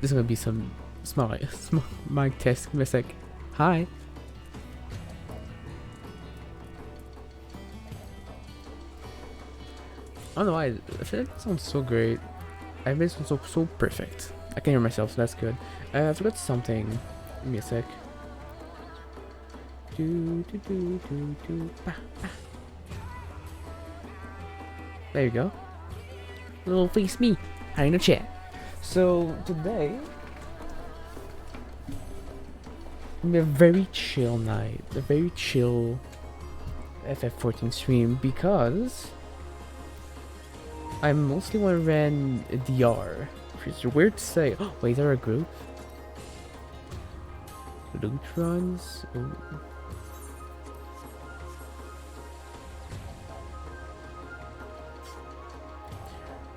There's gonna be some small mic test. It's like, hi. I don't know why. I feel like it sounds so great. I made it sound so perfect. I can hear myself, so that's good. I forgot something. Give me a sec. There you go. Little face me. Hi in the chat. So today, we have a very chill night. A very chill FF14 stream because I mostly want to run DR, which is weird to say. Oh, wait, is there a group? Loot runs? Ooh.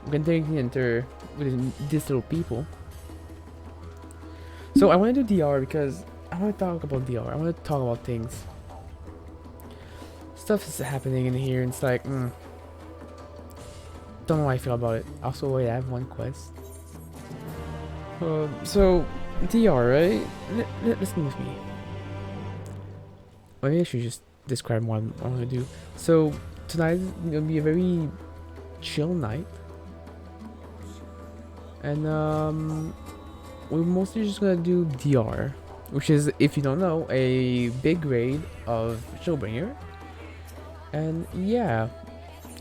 I'm going to enter with these little people. So I want to do DR because I want to talk about DR. I want to talk about things. Stuff is happening in here and it's like, don't know how I feel about it. Also, wait, I have one quest. So, DR, right? Listen with me. Maybe I should just describe what I'm going to do. So, tonight is going to be a very chill night. And, we're mostly just going to do DR. Which is, if you don't know, a big raid of Shadowbringer. And, yeah.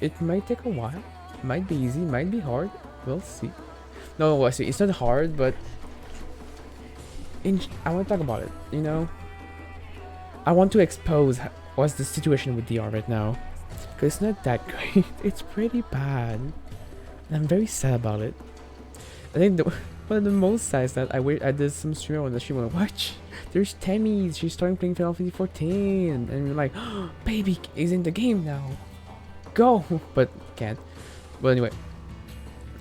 It might take a while. Might be easy, might be hard. We'll see. No, I see. It's not hard, but I want to talk about it. You know, I want to expose what's the situation with DR right now, because it's not that great. It's pretty bad, and I'm very sad about it. I think one of the most sad is that I did some stream on the stream on watch. There's Temmie. She's starting playing Final Fantasy 14, and you're like, oh, baby is in the game now. Go, but can't. But anyway,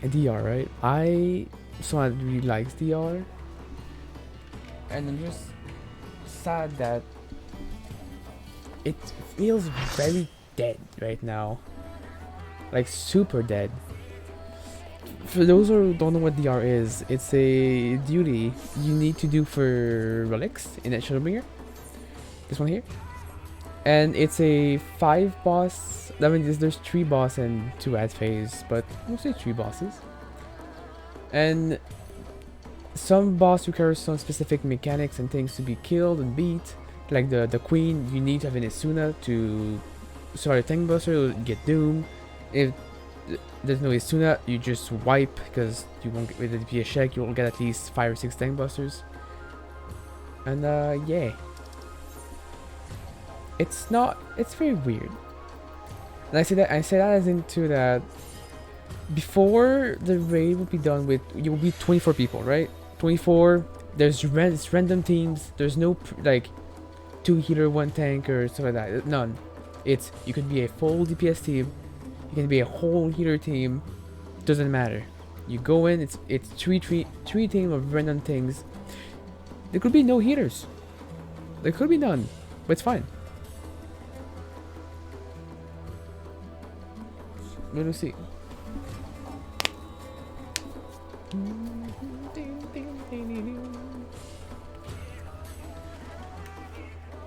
DR, right? Someone really likes DR, and I'm just sad that it feels very dead right now, like super dead. For those who don't know what DR is, it's a duty you need to do for relics in Shadowbringer. This one here. And it's a 5 boss. I mean, there's 3 boss and 2 ad phase, but mostly 3 bosses. And some boss requires some specific mechanics and things to be killed and beat. Like the queen, you need to have an Isuna to start a tank buster or get Doom. If there's no Isuna, you just wipe because you won't get with the DPS check. You will get at least 5 or 6 tank busters. And yeah. It's very weird. And I say that as into that before the raid will be done with, you will be 24 people, right? 24, there's random teams, there's no like 2 healer, 1 tank or stuff like that. None. It's, you could be a full DPS team, you can be a whole healer team, doesn't matter. You go in, it's three team of random things. There could be no healers. There could be none, but it's fine. Let me see.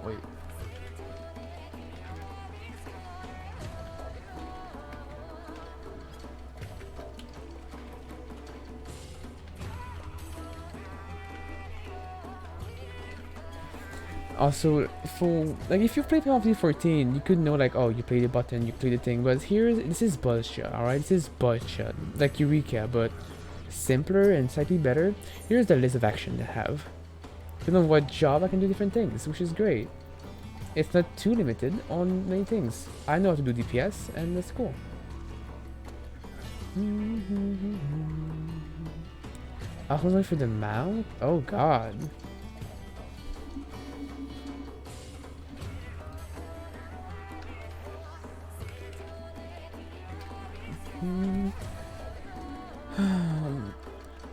Wait. Also, if you played Final Fantasy 14, you could know like, oh, you play the button, you play the thing, but this is bullshit, alright? This is bullshit, like Eureka, but simpler and slightly better. Here's the list of action I have. Depending on what job, I can do different things, which is great. It's not too limited on many things. I know how to do DPS, and that's cool. I was waiting for the mount? Oh god.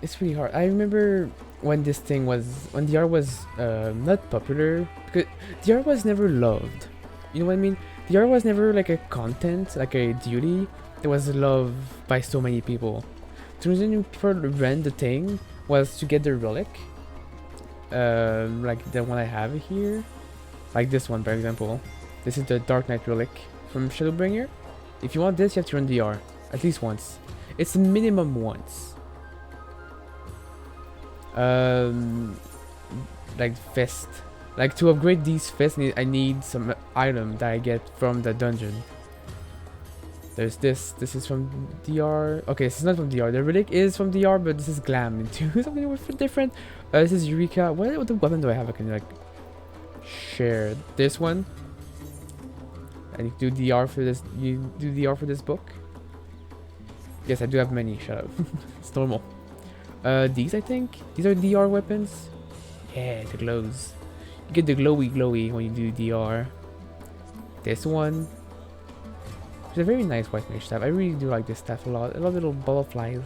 It's really hard. I remember when when DR was not popular, because DR was never loved. You know what I mean? DR was never like a content, like a duty that was loved by so many people. The reason people ran the thing was to get the relic, like the one I have here, like this one, for example. This is the Dark Knight relic from Shadowbringer. If you want this, you have to run DR at least once. It's minimum once. Like fist. Like to upgrade these fists, I need some item that I get from the dungeon. There's this. This is from DR. Okay, this is not from DR. The relic is from DR, but this is glam into something different. This is Eureka. What weapon do I have? I can like share this one. I need to do DR for this. You do DR for this book. Yes, I do have many. Shut up. It's normal. These I think these are DR weapons. Yeah, the glows. You get the glowy when you do DR. This one. It's a very nice white mage staff. I really do like this staff a lot. I love little butterflies.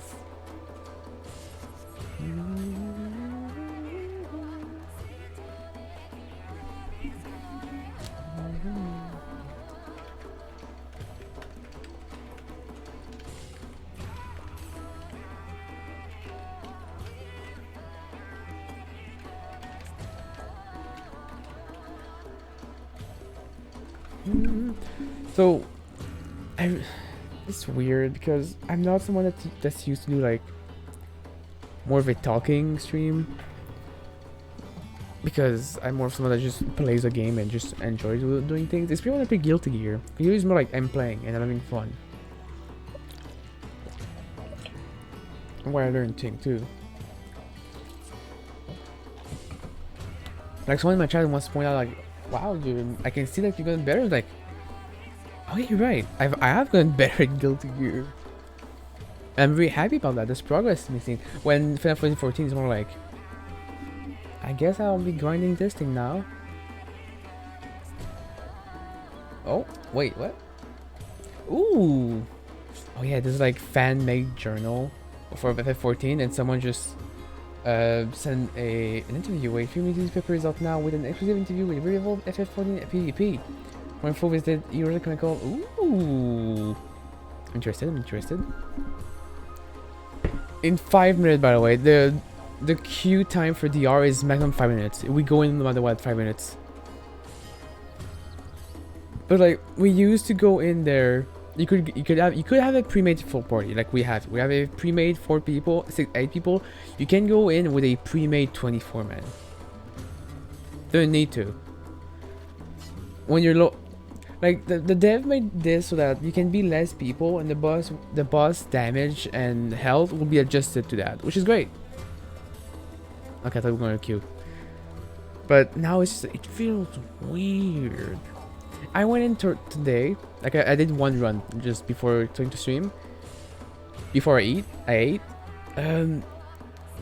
So, it's weird because I'm not someone that's used to do like more of a talking stream, because I'm more of someone that just plays a game and just enjoys doing things. It's pretty much like Guilty Gear. Guilty Gear is more like I'm playing and I'm having fun. Where I learned things too. Like someone in my chat wants to point out like, wow, dude, I can see that you're getting better. Like, oh yeah, you're right. I have gotten better at Guilty Gear. I'm very happy about that. There's progress missing. When Final Fantasy 14 is more like, I guess I'll be grinding this thing now. Oh, wait, what? Ooh. Oh yeah, this is like fan-made journal for FF14, and someone just sent an interview. A few newspaper is out now with an exclusive interview with Revolve FF14 PvP. More info visited Euro Chemical. Ooh. I'm interested. In 5 minutes, by the way, the queue time for DR is maximum 5 minutes. We go in no matter what, 5 minutes. But like we used to go in there, you could have a pre-made full party like we have a pre-made 4 people, 8 people. You can go in with a pre-made 24 man. Don't need to. When you're low, like the dev made this so that you can be less people and the boss damage and health will be adjusted to that, which is great. Okay, I thought we were going to queue, but now it feels weird. I went in today, like I did one run just before going to stream. Before I ate.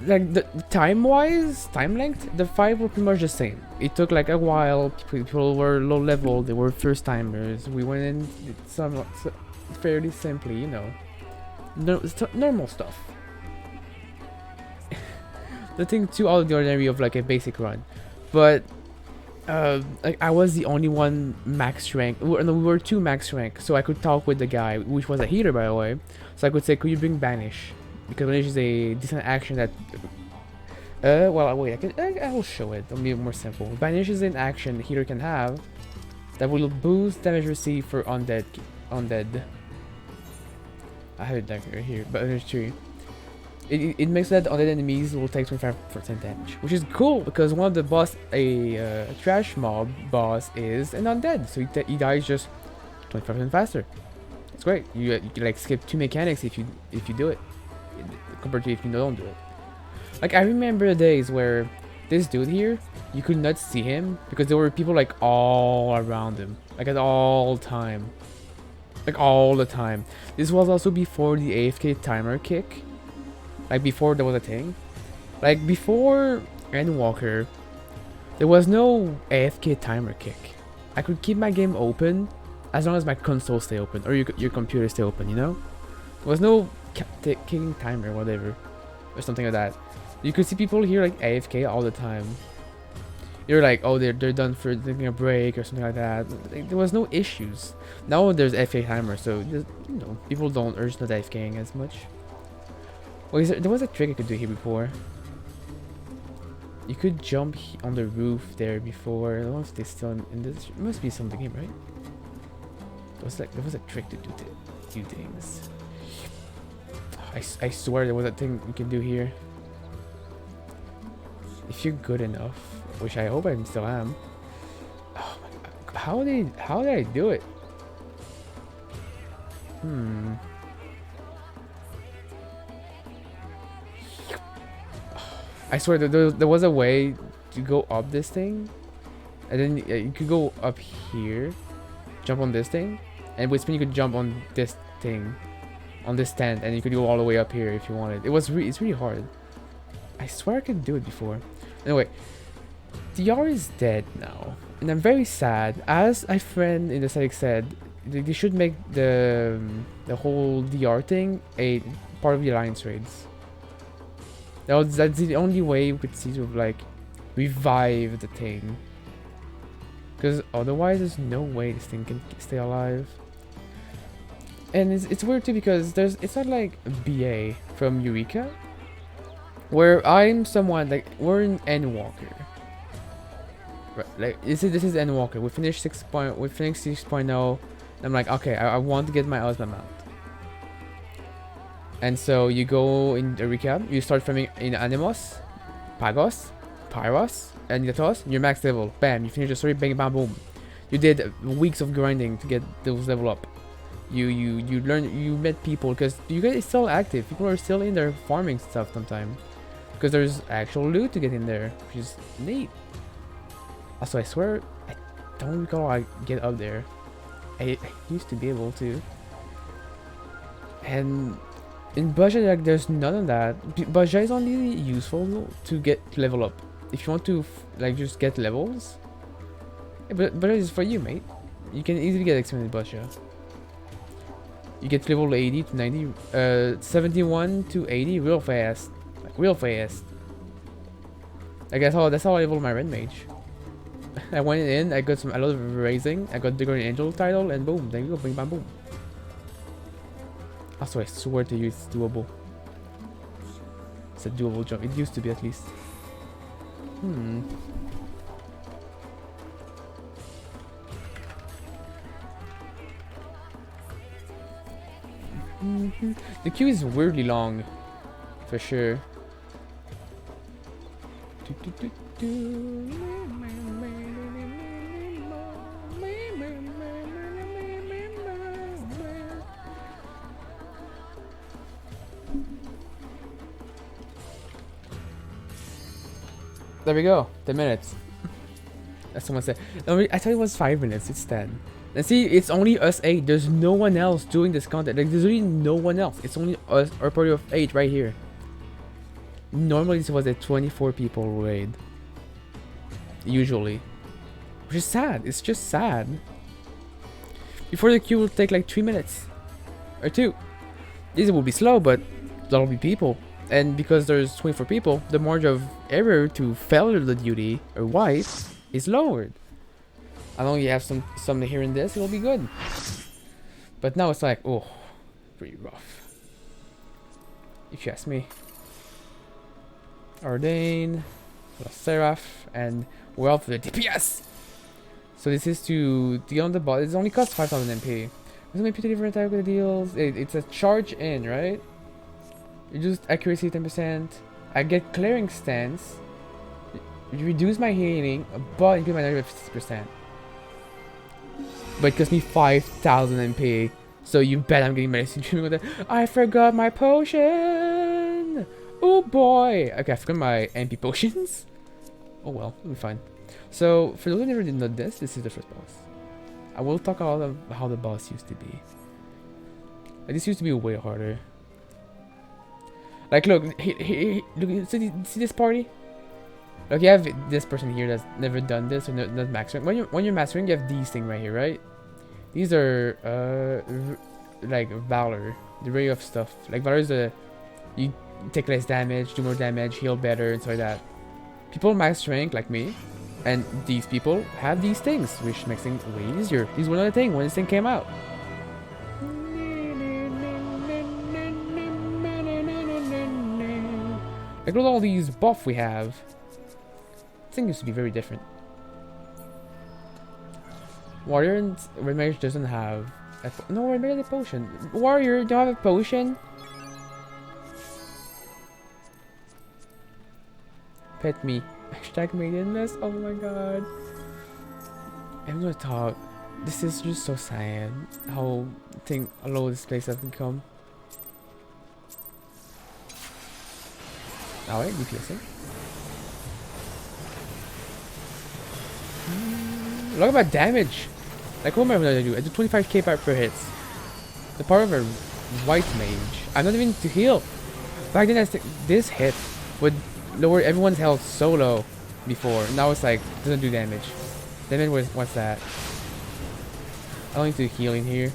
Like the time length, the 5 were pretty much the same. It took like a while. People were low level. They were first timers. We went in some fairly simply, you know, normal stuff. Nothing too out of the ordinary of like a basic run, but. Like I was the only one max rank. We were 2 max rank, so I could talk with the guy, which was a healer by the way. So I could say, could you bring Banish? Because Banish is a decent action that. Well, wait, I will show it. It'll be more simple. Banish is an action the healer can have that will boost damage received for undead. I have it down here, but there's 3. It makes that undead enemies will take 25% damage, which is cool because one of the boss, a trash mob boss, is an undead, so he dies just 25% faster. It's great. You can like skip 2 mechanics if you do it, compared to if you don't do it. Like I remember the days where this dude here, you could not see him because there were people like all around him, like at all time, like all the time. This was also before the AFK timer kick. Like before there was a thing. Like before Endwalker, there was no AFK timer kick. I could keep my game open as long as my console stay open or your computer stay open, you know? There was no kicking timer or whatever. Or something like that. You could see people here like AFK all the time. You're like, oh, they're done for taking a break or something like that. Like, there was no issues. Now there's AFK timer, so you know, people don't urge not AFKing as much. Well, there was a trick I could do here before. You could jump on the roof there before. I don't know if they still in this. It must be some of the game, right? There was a trick to do things. I swear there was a thing you can do here. If you're good enough, which I hope I still am. Oh my god. How did I do it? I swear there was a way to go up this thing, and then you could go up here, jump on this thing, and with spin you could jump on this thing, on this stand, and you could go all the way up here if you wanted. It's really hard. I swear I could do it before. Anyway, DR is dead now, and I'm very sad. As a friend in the Static said, they should make the whole DR thing a part of the Alliance raids. That's the only way we could see to like revive the thing. Because otherwise there's no way this thing can stay alive. And it's weird too because it's not like BA from Eureka, where I'm someone like we're in Endwalker. Right, like this is Endwalker. We finished 6.0. I'm like, okay, I want to get my Ozma mount. And so you go in the recap, you start farming in Animos, Pagos, Pyros, and Yatos, you're max level. Bam, you finish the story, bang, bam, boom. You did weeks of grinding to get those level up. You met people, because you guys are still active. People are still in there farming stuff sometimes. Because there's actual loot to get in there, which is neat. Also, I swear, I don't recall I get up there. I used to be able to. And in Baja, like, there's none of that. Baja is only useful to get level up. If you want to, like, just get levels. Yeah, but Baja is for you, mate. You can easily get experience in Baja. You get level 80 to 90, 71 to 80 real fast. Like, real fast. Like, that's how I leveled my Red Mage. I went in, I got a lot of raising, I got the Guardian Angel title, and boom, there you go, bing bam boom. Also, I swear to you, it's doable. It's a doable jump. It used to be, at least. The queue is weirdly long, for sure. There we go, 10 minutes. As someone said. No, I thought it was 5 minutes, it's 10. And see, it's only us 8. There's no one else doing this content. Like, there's really no one else. It's only us, our party of 8 right here. Normally, this was a 24 people raid. Usually. Which is sad. It's just sad. Before the queue will take like 3 minutes. Or 2. This will be slow, but there'll be people. And because there's 24 people, the margin of error to failure the duty or wipe is lowered. As long as you have some here and this, it'll be good. But now it's like, oh, pretty rough. If you ask me. Ardain, Seraph, and we're off the DPS. So this is to deal on the bot. It only costs 5,000 MP. There's MP to different type of deals. It's a charge in, right? You just accuracy 10%. I get clearing stance. You reduce my healing, but increase my damage by 50%. But it costs me 5,000 MP. So you bet I'm getting medicine with it. I forgot my potion. Oh boy. Okay, I forgot my MP potions. Oh well, it'll be fine. So for those who never did know this is the first boss. I will talk about how the boss used to be. Like, this used to be way harder. Like, look, look, see this party? Look, you have this person here that's never done this or not mastering. When you're mastering, you have these things right here, right? These are like Valor, the array of stuff. Like Valor is you take less damage, do more damage, heal better, and so like that. People max rank like me, and these people have these things, which makes things way easier. These were another thing when this thing came out. Like, look at all these buff we have. thing used to be very different. Warrior and Red Mage doesn't have no Red Mage has a potion. Warrior, do you have a potion? Pet me. Hashtag maidenless. Oh my god. I'm gonna talk. This is just so sad how low this place has become. Alright, DPSing. Look at my damage. Like, what am I gonna do? I do 25k per hits. The power of a white mage. I'm not even to heal. Back then, this hit would lower everyone's health so low before. Now it's like, doesn't do damage. Then what's that? I don't need to heal in here.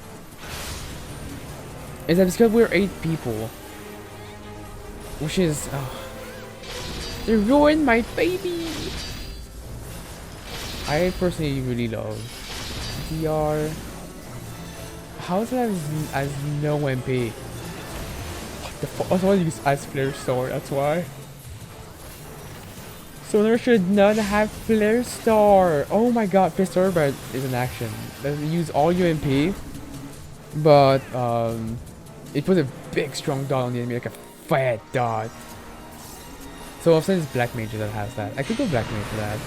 Is that because we're 8 people? Which is... Oh, they ruined my baby! I personally really love DR. How is it as no MP? What the fuck? I was going to use as Flare Star, that's why. Sonar should not have Flare Star. Oh my god, Flare Star is an action. Doesn't use all your MP, but it puts a big strong dot on the enemy, like a fat dot. So I've seen this Black Mage that has that. I could go Black Mage for that,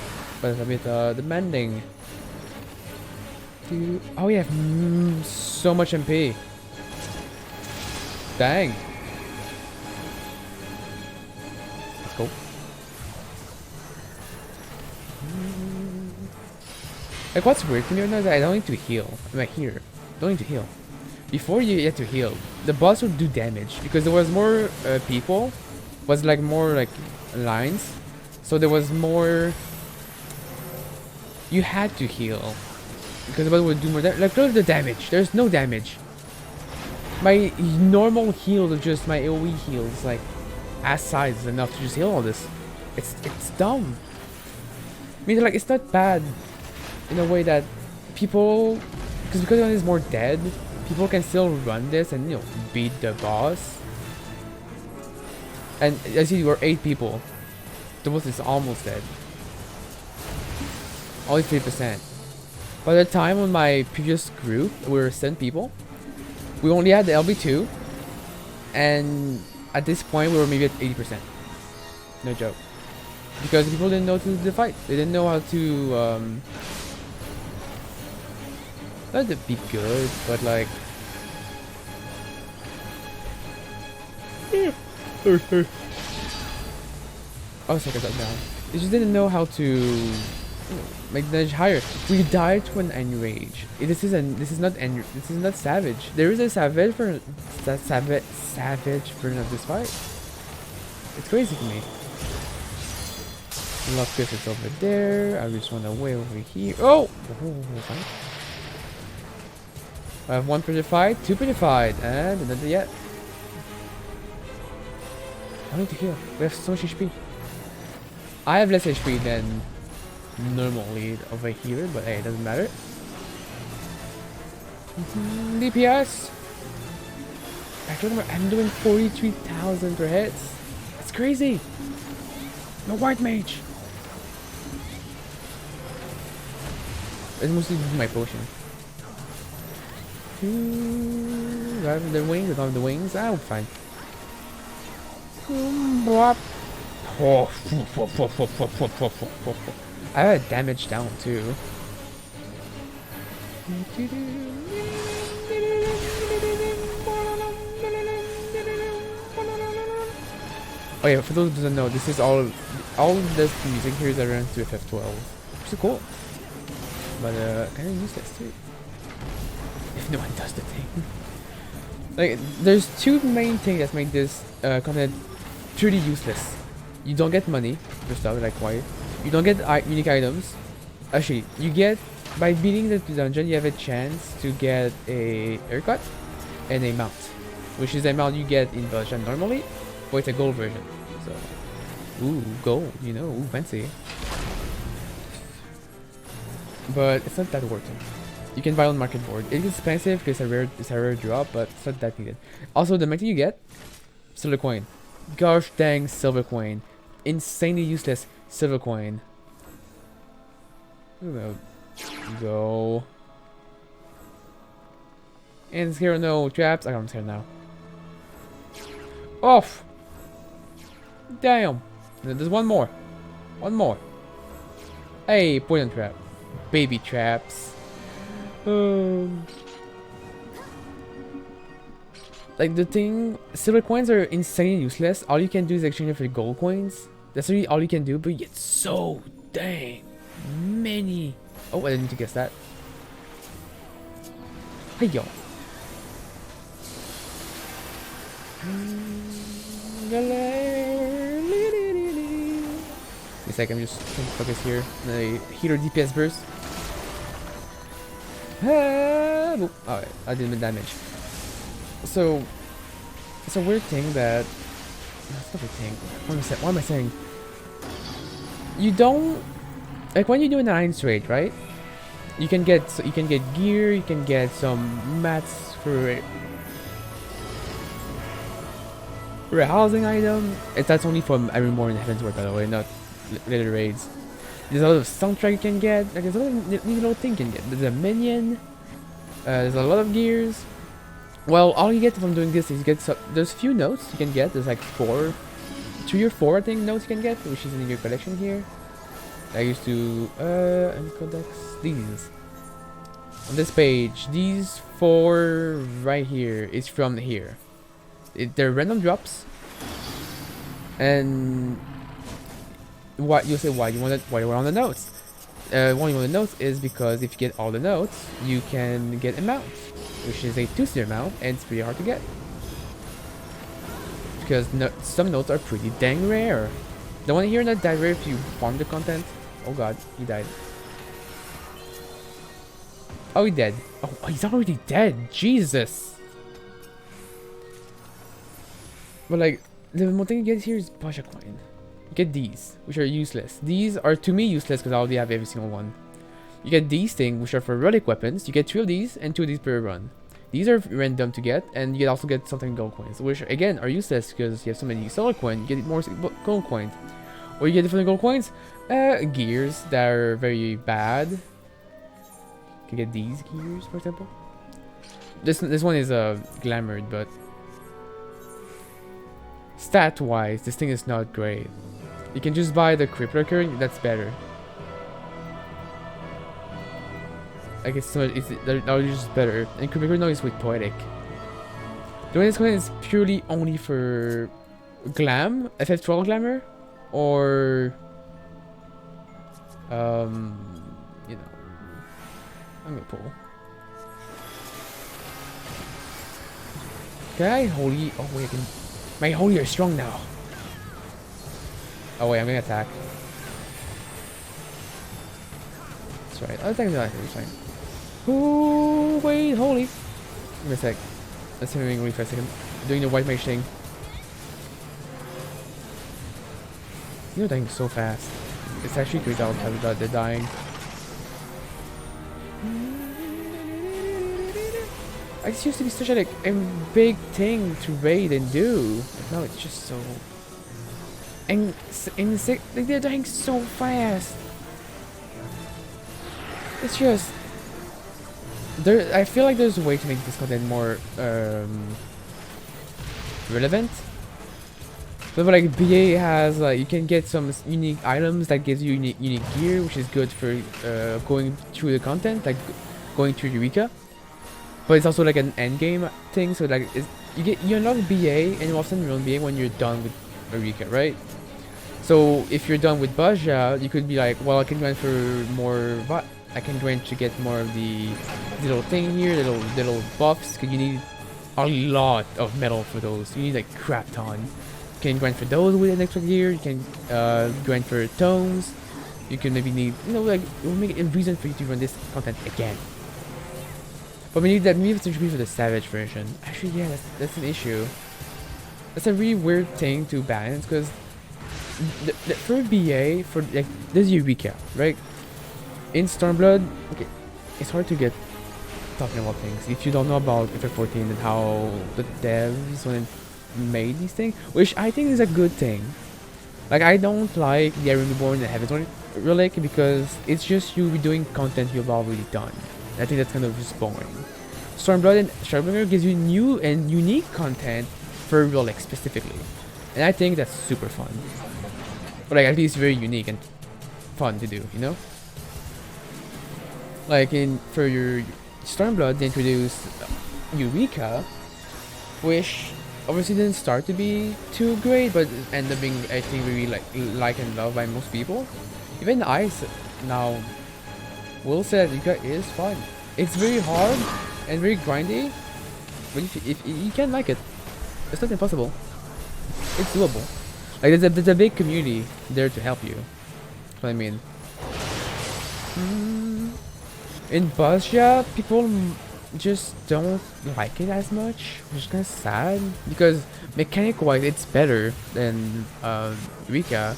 but it's a bit demanding. Oh yeah, so much MP. Dang. Let's go. Like, what's weird to me right now is that I don't need to heal. I'm like, here. Don't need to heal. Before you had to heal, the boss would do damage because there was more people. Was like more like lines. So there was more... You had to heal. Because the boss would do more damage. Like, look at the damage. There's no damage. My normal heal is just my AoE heal. It's like ass size is enough to just heal all this. It's dumb. I mean, like, it's not bad in a way that people, because one is more dead, people can still run this and, you know, beat the boss. And I see we're 8 people. The boss is almost dead. Only 3%. By the time on my previous group, we were 7 people. We only had the LB2, and at this point we were maybe at 80%. No joke. Because people didn't know to do the fight. They didn't know how to not to be good, but like oh, sorry, I got down. They just didn't know how to make the damage higher. We died to an enrage. This is not savage. There is a savage version of this fight. It's crazy to me. Luckus is over there. I just want to way over here. Oh! Fine. I have 1 purified, 2 purified, and another yet. I need to heal. We have so much HP. I have less HP than normally of a healer, but hey, it doesn't matter. DPS. Actually, I'm doing 43,000 per hit. It's crazy. No white mage. It's mostly my potion. Do I have the wings? I don't have the wings. I'm fine. Oh, I have damage down too. Oh yeah, for those who doesn't know, this is all this music here is around to FF12. Which is cool. But kind of useless too. If no one does the thing. Like, there's 2 main things that make this content pretty useless. You don't get money for stuff like why. You don't get unique items. Actually, you get, by beating the dungeon, you have a chance to get a haircut and a mount, which is the amount you get in dungeon normally, but it's a gold version. So, ooh, gold, you know, ooh, fancy. But it's not that worth it. You can buy on market board. It's expensive because it's a rare drop, but it's not that needed. Also, the main thing you get, silver coin. Gosh dang silver coin. Insanely useless silver coin. I'm gonna go. And here no traps. I'm scared now. Off! Damn! There's one more. One more. Hey, poison trap. Baby traps. Like the thing, silver coins are insanely useless. All you can do is exchange them for gold coins. That's really all you can do, but you get so dang many. Oh, I didn't need to guess that. Hey yo. A second, I'm just trying to focus here. The heater DPS burst. Oh, alright, I did damage. So, it's a weird thing that. That's not a thing. What am I saying? You don't like when you do an alliance raid, right? You can get gear, you can get some mats for a housing item. That's only from Evermore and Heavensward, by the way, not later raids. There's a lot of soundtrack you can get. Like there's a lot of neat little thing you can get. There's a minion. There's a lot of gears. Well, all you get from doing this is you get there's a few notes you can get. There's like 3 or 4 I think notes you can get, which is in your collection here. I used to and codex these on this page. These 4 right here is from here. They're random drops. And what you'll say why you want the notes? Why you want the notes is because if you get all the notes, you can get a mount, which is a 2-star mount, and it's pretty hard to get because some notes are pretty dang rare. The one here not that rare if you farm the content. Oh god, he died. Oh, he's dead. Oh, he's already dead. Jesus. But like, the one thing you get here is Pasha coin. You get these, which are useless. These are to me useless because I already have every single one. You get these things, which are for relic weapons. You get 2 of these and 2 of these per run. These are random to get, and you also get something gold coins, which again are useless because you have so many solar coins. You get more gold coins. Or you get different gold coins. Gears that are very bad. You can get these gears, for example. This one is glamored, but stat-wise, this thing is not great. You can just buy the Crippler Current, that's better. I guess they're just better. And Crippler Current is with Poetic. The one this one is purely only for glam, FF12 glamour, or you know, I'm gonna pull. Can I holy? Oh wait, I can. My holy are strong now. Oh wait, I'm gonna attack. That's right. I'll attack the life. It's fine. Ooh, wait, holy. Give me a sec. Let's see me really for a second. Doing the white mage thing. You're dying so fast. It's actually great out that they're dying. It used to be such a big thing to raid and do. But now it's just so. And they're dying so fast. It's just. I feel like there's a way to make this content more relevant. But like BA has you can get some unique items that gives you unique gear, which is good for going through the content, like going through Eureka. But it's also like an end game thing, so like you unlock BA and you often run BA when you're done with Eureka, right? So if you're done with Baja, you could be like, well, I can grind for more. I can grind to get more of the little thing here, little buffs, because you need a lot of metal for those. You need like crap ton. You can grind for those with an extra gear. You can grind for tomes. You can maybe need, like it will make it a reason for you to run this content again. But we need that. Maybe it's to be for the Savage version. Actually, yeah, that's an issue. That's a really weird thing to balance because for BA, for like there's Eureka, right? In Stormblood, okay, it's hard to get talking about things if you don't know about FF14 and how the devs when made these things, which I think is a good thing. Like I don't like the Iron Reborn and Heavensward Relic because it's just you doing content you've already done. I think that's kind of just boring. Stormblood and Shadowbringer gives you new and unique content for Relic specifically. And I think that's super fun. Or like at least very unique and fun to do, you know? Like for your Stormblood they introduced Eureka, which obviously didn't start to be too great, but ended up being I think really like and loved by most people. Even I now will say that Eureka is fun. It's very hard and very grindy, but if you can like it, it's not impossible. It's doable. Like there's a big community there to help you. That's what I mean. In Buzja, people just don't like it as much, which is kind of sad because mechanic-wise it's better than Eureka.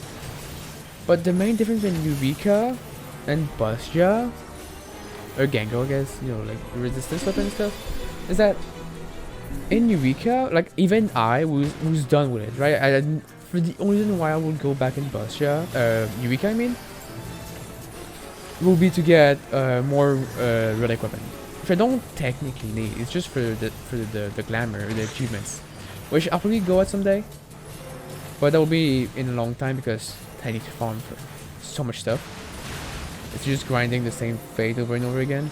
But the main difference between Eureka and Buzja, or Gengo, I guess, you know, like resistance weapon and stuff, is that in Eureka, like even I who's done with it, right? For the only reason why I would go back in Buzja, Eureka, I mean, will be to get more relic weapon, which I don't technically need. It's just for the glamour, the achievements, which I'll probably go at someday. But that will be in a long time because I need to farm for so much stuff. It's just grinding the same fate over and over again,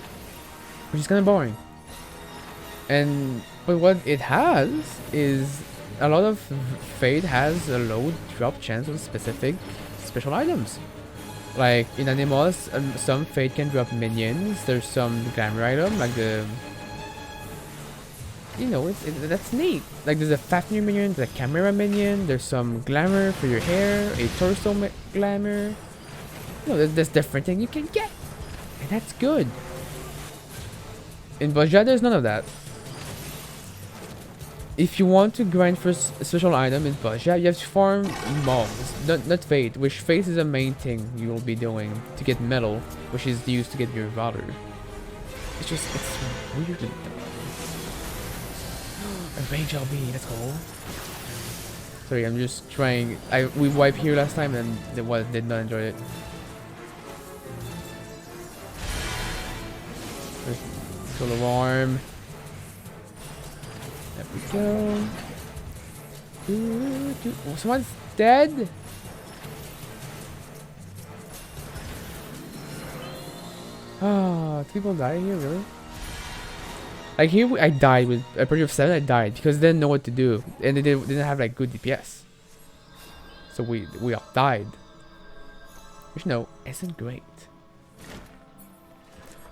which is kind of boring. But what it has is a lot of fate has a low drop chance of specific special items. Like in Animals, some fate can drop minions. There's some glamour item like the, you know, that's neat. Like there's a Fafnir minion, there's a camera minion. There's some glamour for your hair, a torso glamour. You know, there's different thing you can get, and that's good. In Buzja, there's none of that. If you want to grind for a special item in Buzja, you have to farm mobs, not Fate, which Fate is the main thing you will be doing to get metal, which is used to get your valor. It's weirdly done. A range LB, let's go. Sorry, I'm just trying. We wiped here last time and did not enjoy it. Solar Alarm. There we go. Oh, someone's dead. Ah, people die here, really? Like here, I died with a party of 7. I died because they didn't know what to do, and they didn't have like good DPS. So we all died, which no isn't great.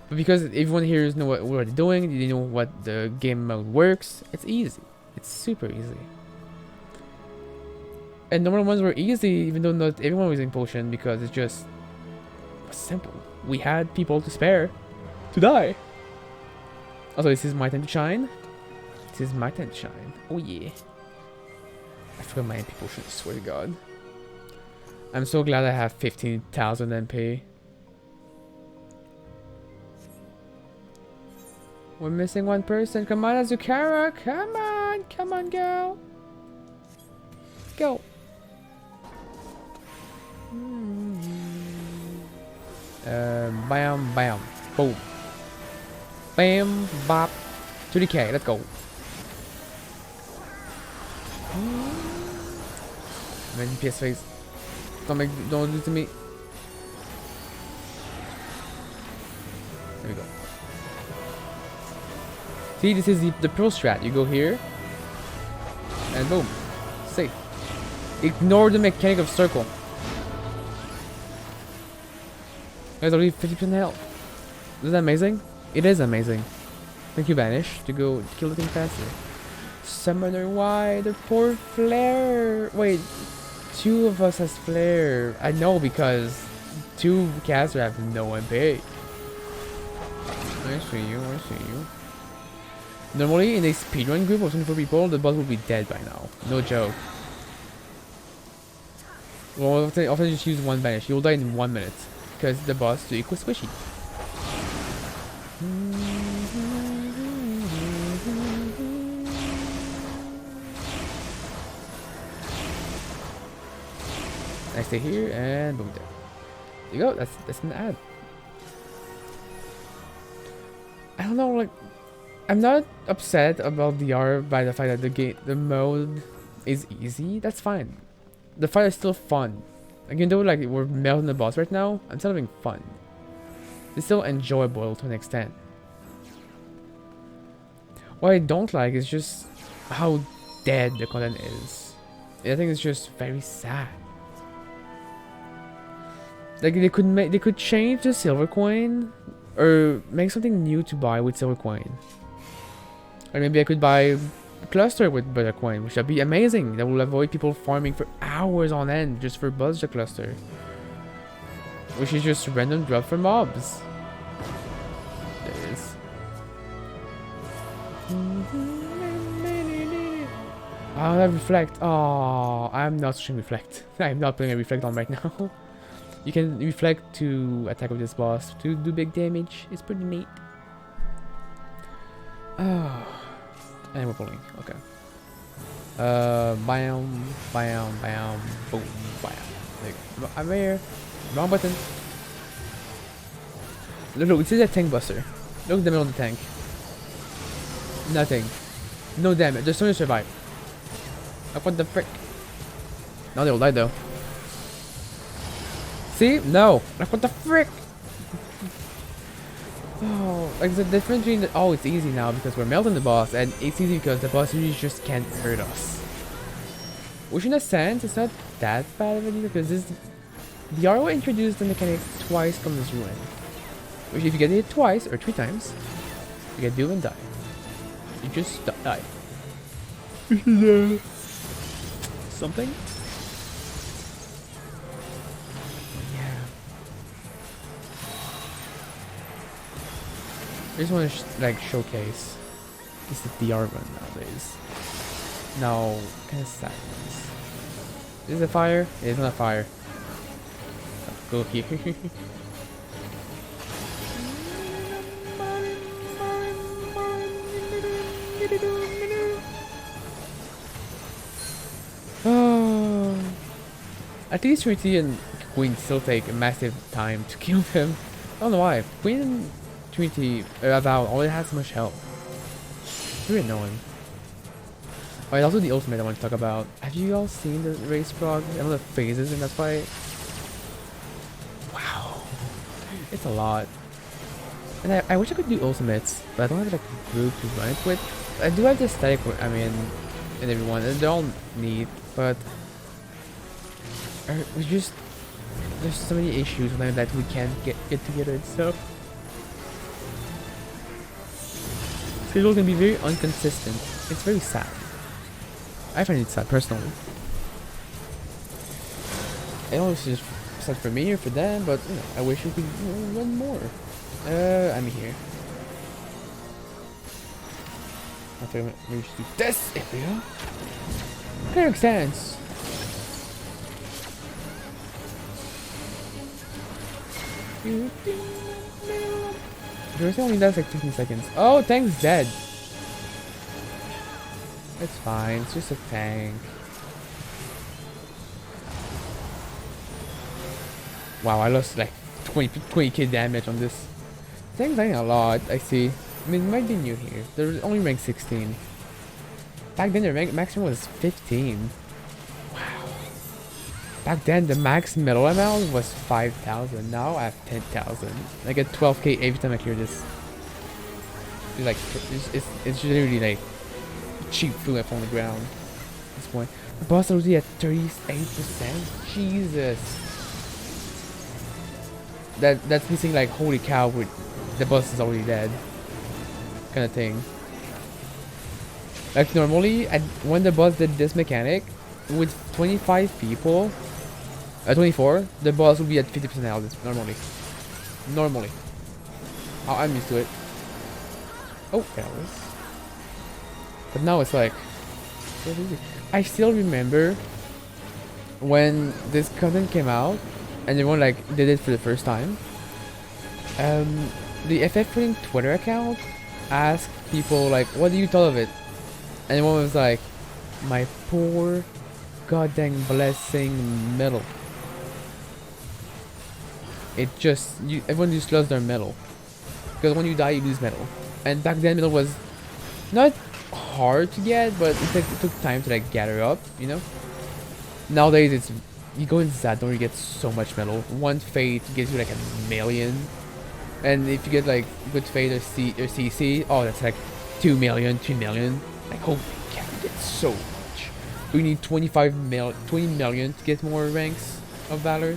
But because everyone here knows what they're doing, they know what the game mode works. It's easy. It's super easy. And normal ones were easy, even though not everyone was in potion, because it's just simple. We had people to spare to die. Also, this is my time to shine. This is my time to shine. Oh yeah. I forgot my MP potion, I swear to God. I'm so glad I have 15,000 MP. We're missing one person. Come on, Azukara. Come on. Come on, girl. Go. Bam, bam. Boom. Bam, bop. 2DK. Let's go. Man, PS face. Don't do it to me. There we go. See, this is the pro strat. You go here, and boom, safe. Ignore the mechanic of circle. Guys, already 50% health. Isn't that amazing? It is amazing. Thank you, Banish, to go kill the thing faster. Summoner, why? The poor Flare. Wait, 2 of us has Flare. I know because 2 casters have no MP. I see you. I see you. Normally, in a speedrun group of 24 people, the boss will be dead by now. No joke. Well, often just use one banish. You'll die in 1 minute. Because the boss is equal squishy. I stay here and boom there. you go. That's an ad. I don't know. Like, I'm not upset about DR by the fact that the mode is easy. That's fine. The fight is still fun. Like, even though like we're melting the boss right now, I'm still having fun. It's still enjoyable to an extent. What I don't like is just how dead the content is. I think it's just very sad. Like they could change the silver coin or make something new to buy with silver coin. Or maybe I could buy a cluster with butter coin, which would be amazing. That will avoid people farming for hours on end just for buzz the cluster. Which is just random drop for mobs. There it is. Oh, that reflect. Oh, I'm not switching reflect. I'm not putting a reflect on right now. You can reflect to attack with this boss to do big damage. It's pretty neat. Oh, and we're pulling. Okay. Bam, bam, bam, boom, bam. Like, I'm here. Wrong button. Look, this is a tank buster. Look at the middle of the tank. Nothing. No damage. Just only survive. Like, what the frick? Now they'll die though. See? No. Like, what the frick? Oh, like the difference between oh, it's easy now because we're melting the boss, and it's easy because the boss usually just can't hurt us. Which in a sense, it's not that bad of a deal because the RO introduced the mechanic twice from this ruin. Which if you get hit twice or 3 times, you get doomed and die. You just die. Something? Yeah. I just want to like showcase this is the DR run nowadays. No, kind of sadness. Is it a fire? It is not a fire. Go here. Oh. At least Trinity and Queen still take a massive time to kill them. I don't know why. Queen and Trinity Avow already has so much help. It's really annoying. Alright, also the ultimate I want to talk about. Have you all seen the race prog? I know the phases in that fight. Wow. It's a lot. And I wish I could do ultimates, but I don't have like a group to run it with. I do have the static, I mean, and everyone, and they're all neat, but we just there's so many issues with them that we can't get together and stuff. Schedule can be very inconsistent. It's very sad. I find it sad personally. I don't know if it's just sad for me or for them, but you know, I wish we could run more. I'm here. I think we should do this area. Clear extends. There's only does like 15 seconds. Oh, tank's dead. It's fine. It's just a tank. Wow, I lost like 20k damage on this. Tank's dying a lot. I see. I mean, it might be new here. They're only ranked 16. Back then, the rank maximum was 15. Wow. Back then, the max medal amount was 5,000. Now I have 10,000. I get 12k every time I clear this. It's like, it's literally like cheap food left on the ground at this point. The boss is already at 38%. Jesus. That's missing like, holy cow, with the boss is already dead. Kind of thing. Like normally, when the boss did this mechanic, with 25 people, 24, the boss would be at 50% health normally. Normally. Oh, I'm used to it. Oh, that was. But now it's like, so easy. I still remember when this content came out, and everyone like did it for the first time. The FF Putting Twitter account asked people like, what do you thought of it? And everyone was like, my poor goddamn blessing medal. it just everyone just lost their metal because when you die you lose metal, and back then metal was not hard to get, but it took time to like gather up, you know. Nowadays it's you go into Zadnor, you get so much metal. One fate gives you like 1,000,000, and if you get like good fate or CC, oh that's like 2,000,000, 3,000,000. Like holy cow, you get so much. We need 20 million to get more ranks of Valor,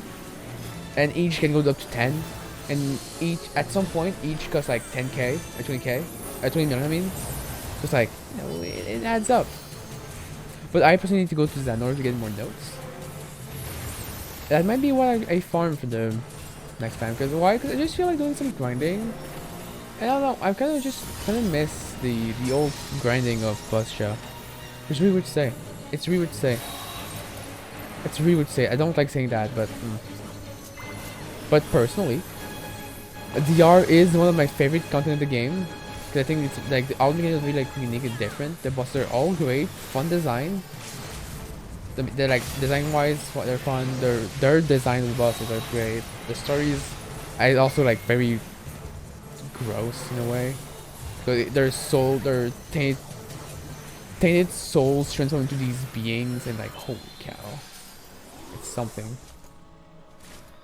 and each can go up to 10, and each at some point each costs like 10k or 20k, 20 million I mean. So it's like, you know, it adds up. But I personally need to go to Zadnor to get more notes. That might be what I farm for the next time. Because why? Because I just feel like doing some grinding. And I don't know, I kind of miss the old grinding of Bastia. It's really weird to say. It's really weird to say. It's really weird to say. I don't like saying that, but but personally, DR is one of my favorite content in the game. Cause I think it's like all the games are really like unique and different. The bosses are all great, fun design. They're like design wise, they're fun. Their design of the bosses are great. The stories, I also like very gross in a way. So their tainted souls transform into these beings, and like holy cow, it's something.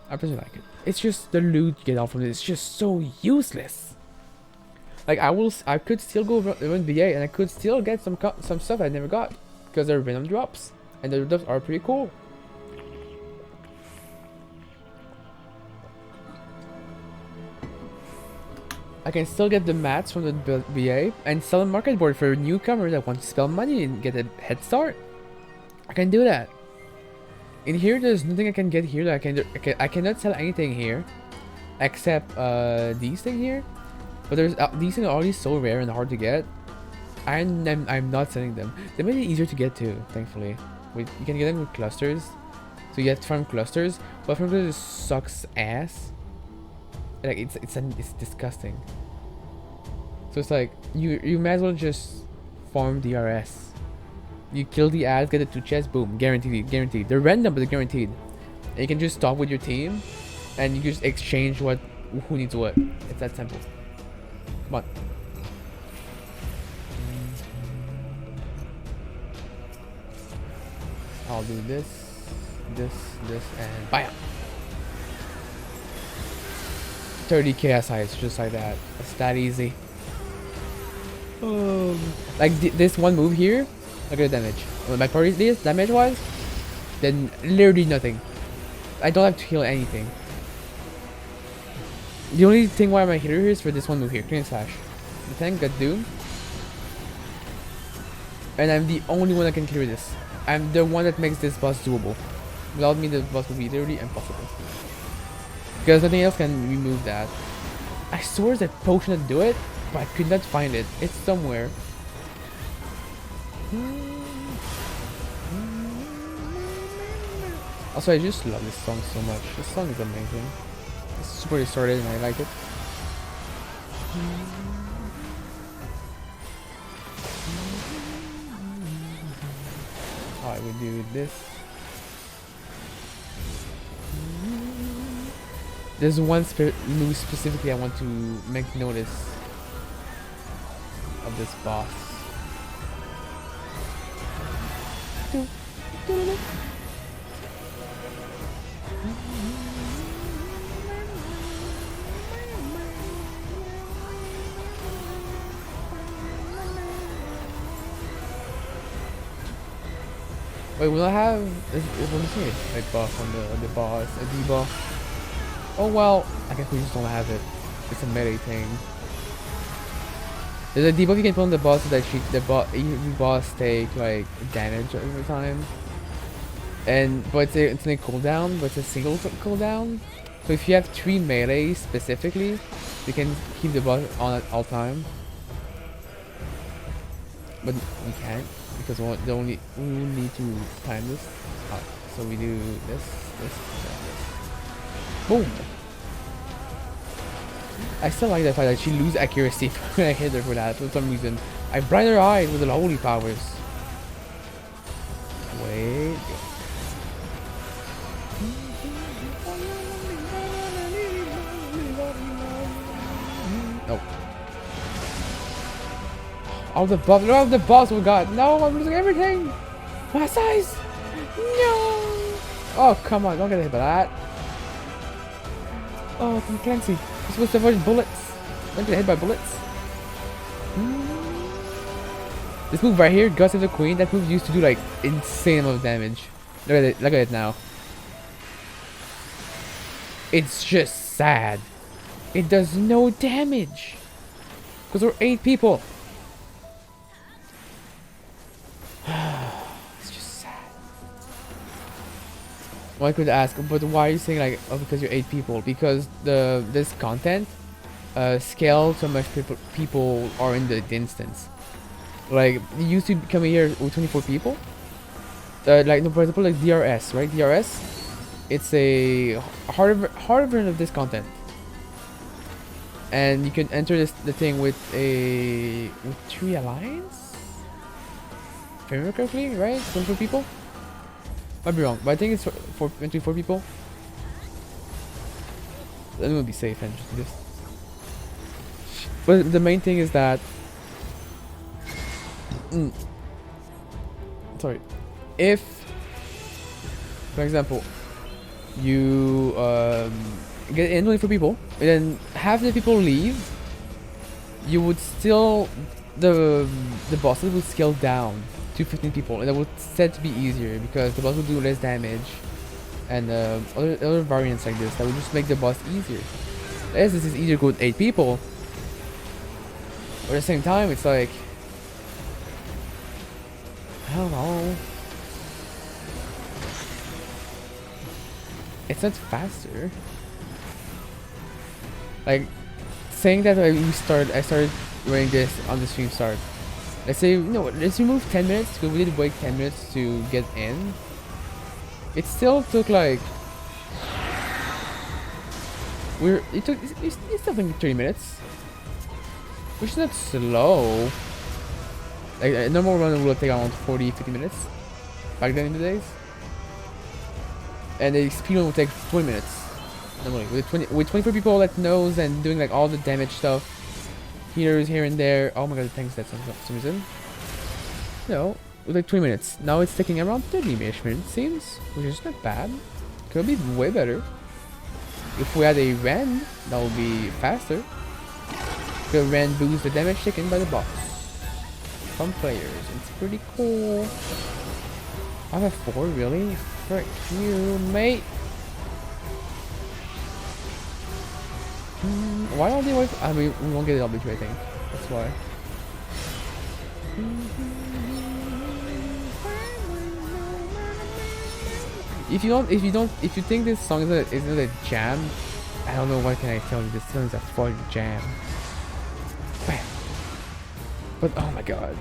I personally like it. It's just the loot you get out from it. It's just so useless. Like I could still go run VA and I could still get some stuff I never got because they're random drops, and the drops are pretty cool. I can still get the mats from the VA and sell a market board for newcomers that want to spend money and get a head start. I can do that. In here, there's nothing I can get here that I cannot sell anything here, except these things here. But there's these things are already so rare and hard to get. I'm not selling them. They made it easier to get too, thankfully. You can get them with clusters, so you get farm clusters. But farm clusters sucks ass. Like it's disgusting. So it's like you might as well just farm DRS. You kill the ads, get the 2 chests, boom, guaranteed. They're random, but they're guaranteed. And you can just talk with your team, and you just exchange who needs what. It's that simple. Come on. I'll do this, and bam. 30 KSI, it's just like that. It's that easy. Like this one move here, look at the damage. My party is damage wise, then literally nothing. I don't have to heal anything. The only thing why I'm a healer here is for this one move here, Clean Slash. The tank got doomed, and I'm the only one that can clear this. I'm the one that makes this boss doable. Without me, the boss would be literally impossible. Because nothing else can remove that. I saw there's a potion to do it, but I could not find it. It's somewhere. Also, I just love this song so much. This song is amazing. It's super distorted and I like it. I would do this. There's one move specifically I want to make notice of this boss. Wait, will I have? Let me see. A buff on the boss, a debuff. Oh well, I guess we just don't have it. It's a melee thing. There's a debuff you can put on the boss so that every boss take like damage over time. But it's a cooldown, but it's a single cooldown. So if you have 3 melee specifically, you can keep the boss on at all time. But we can't because we need to time this. So we do this. Boom! I still like the fact that she loses accuracy when I hit her for that for some reason. I blind her eyes with the holy powers. Wait. No. All the buffs. Look at the boss we got. No, I'm losing everything. My size. No. Oh, come on. Don't get hit by that. Oh, Tom Clancy. You're supposed to avoid bullets. Don't get hit by bullets. This move right here, Guts of the Queen, that move used to do like insane amount of damage. Look at it. Look at it now. It's just sad. It does no damage. Because we're 8 people. It's just sad. Well, I could ask, but why are you saying like, oh, because you're 8 people? Because this content scale so much people are in the instance. Like, you used to come here with 24 people. Like, no, for example, like DRS, right? DRS, it's a harder version of this content. And you can enter the thing with 3 alliance? If I remember correctly, right? 24 people? Might be wrong, but I think it's for 24 people. Then we'll be safe and just do this. But the main thing is that sorry, if for example you get in 24 people and then half the people leave, you would still the bosses would scale down to 15 people, and that would said to be easier because the boss would do less damage and other variants like this that would just make the boss easier. As this is easier to go with 8 people, but at the same time it's like, I don't know. It's not faster. Like, saying that I started running this on the stream start. Let's say, no, let's remove 10 minutes because we did wait 10 minutes to get in. It still took like, it still took 30 minutes. Which is not slow. Like a normal run will take around 40-50 minutes back then in the days, and the speed run will take 20 minutes normally with 24 people that knows and doing like all the damage stuff, healers here and there. Oh my god, thanks that for some reason. No, with like 20 minutes. Now it's taking around 30-ish minutes, seems, which is not bad. Could be way better. If we had a Ren, that would be faster. Because Ren boosts the damage taken by the boss. Some players, it's pretty cool. I have 4, really? Frick you, mate. Why don't they wait? I mean, we won't get it LB2, I think. That's why. If you think this song isn't a jam, I don't know what can I tell you. This song is a fucking jam. Bam. But oh my god,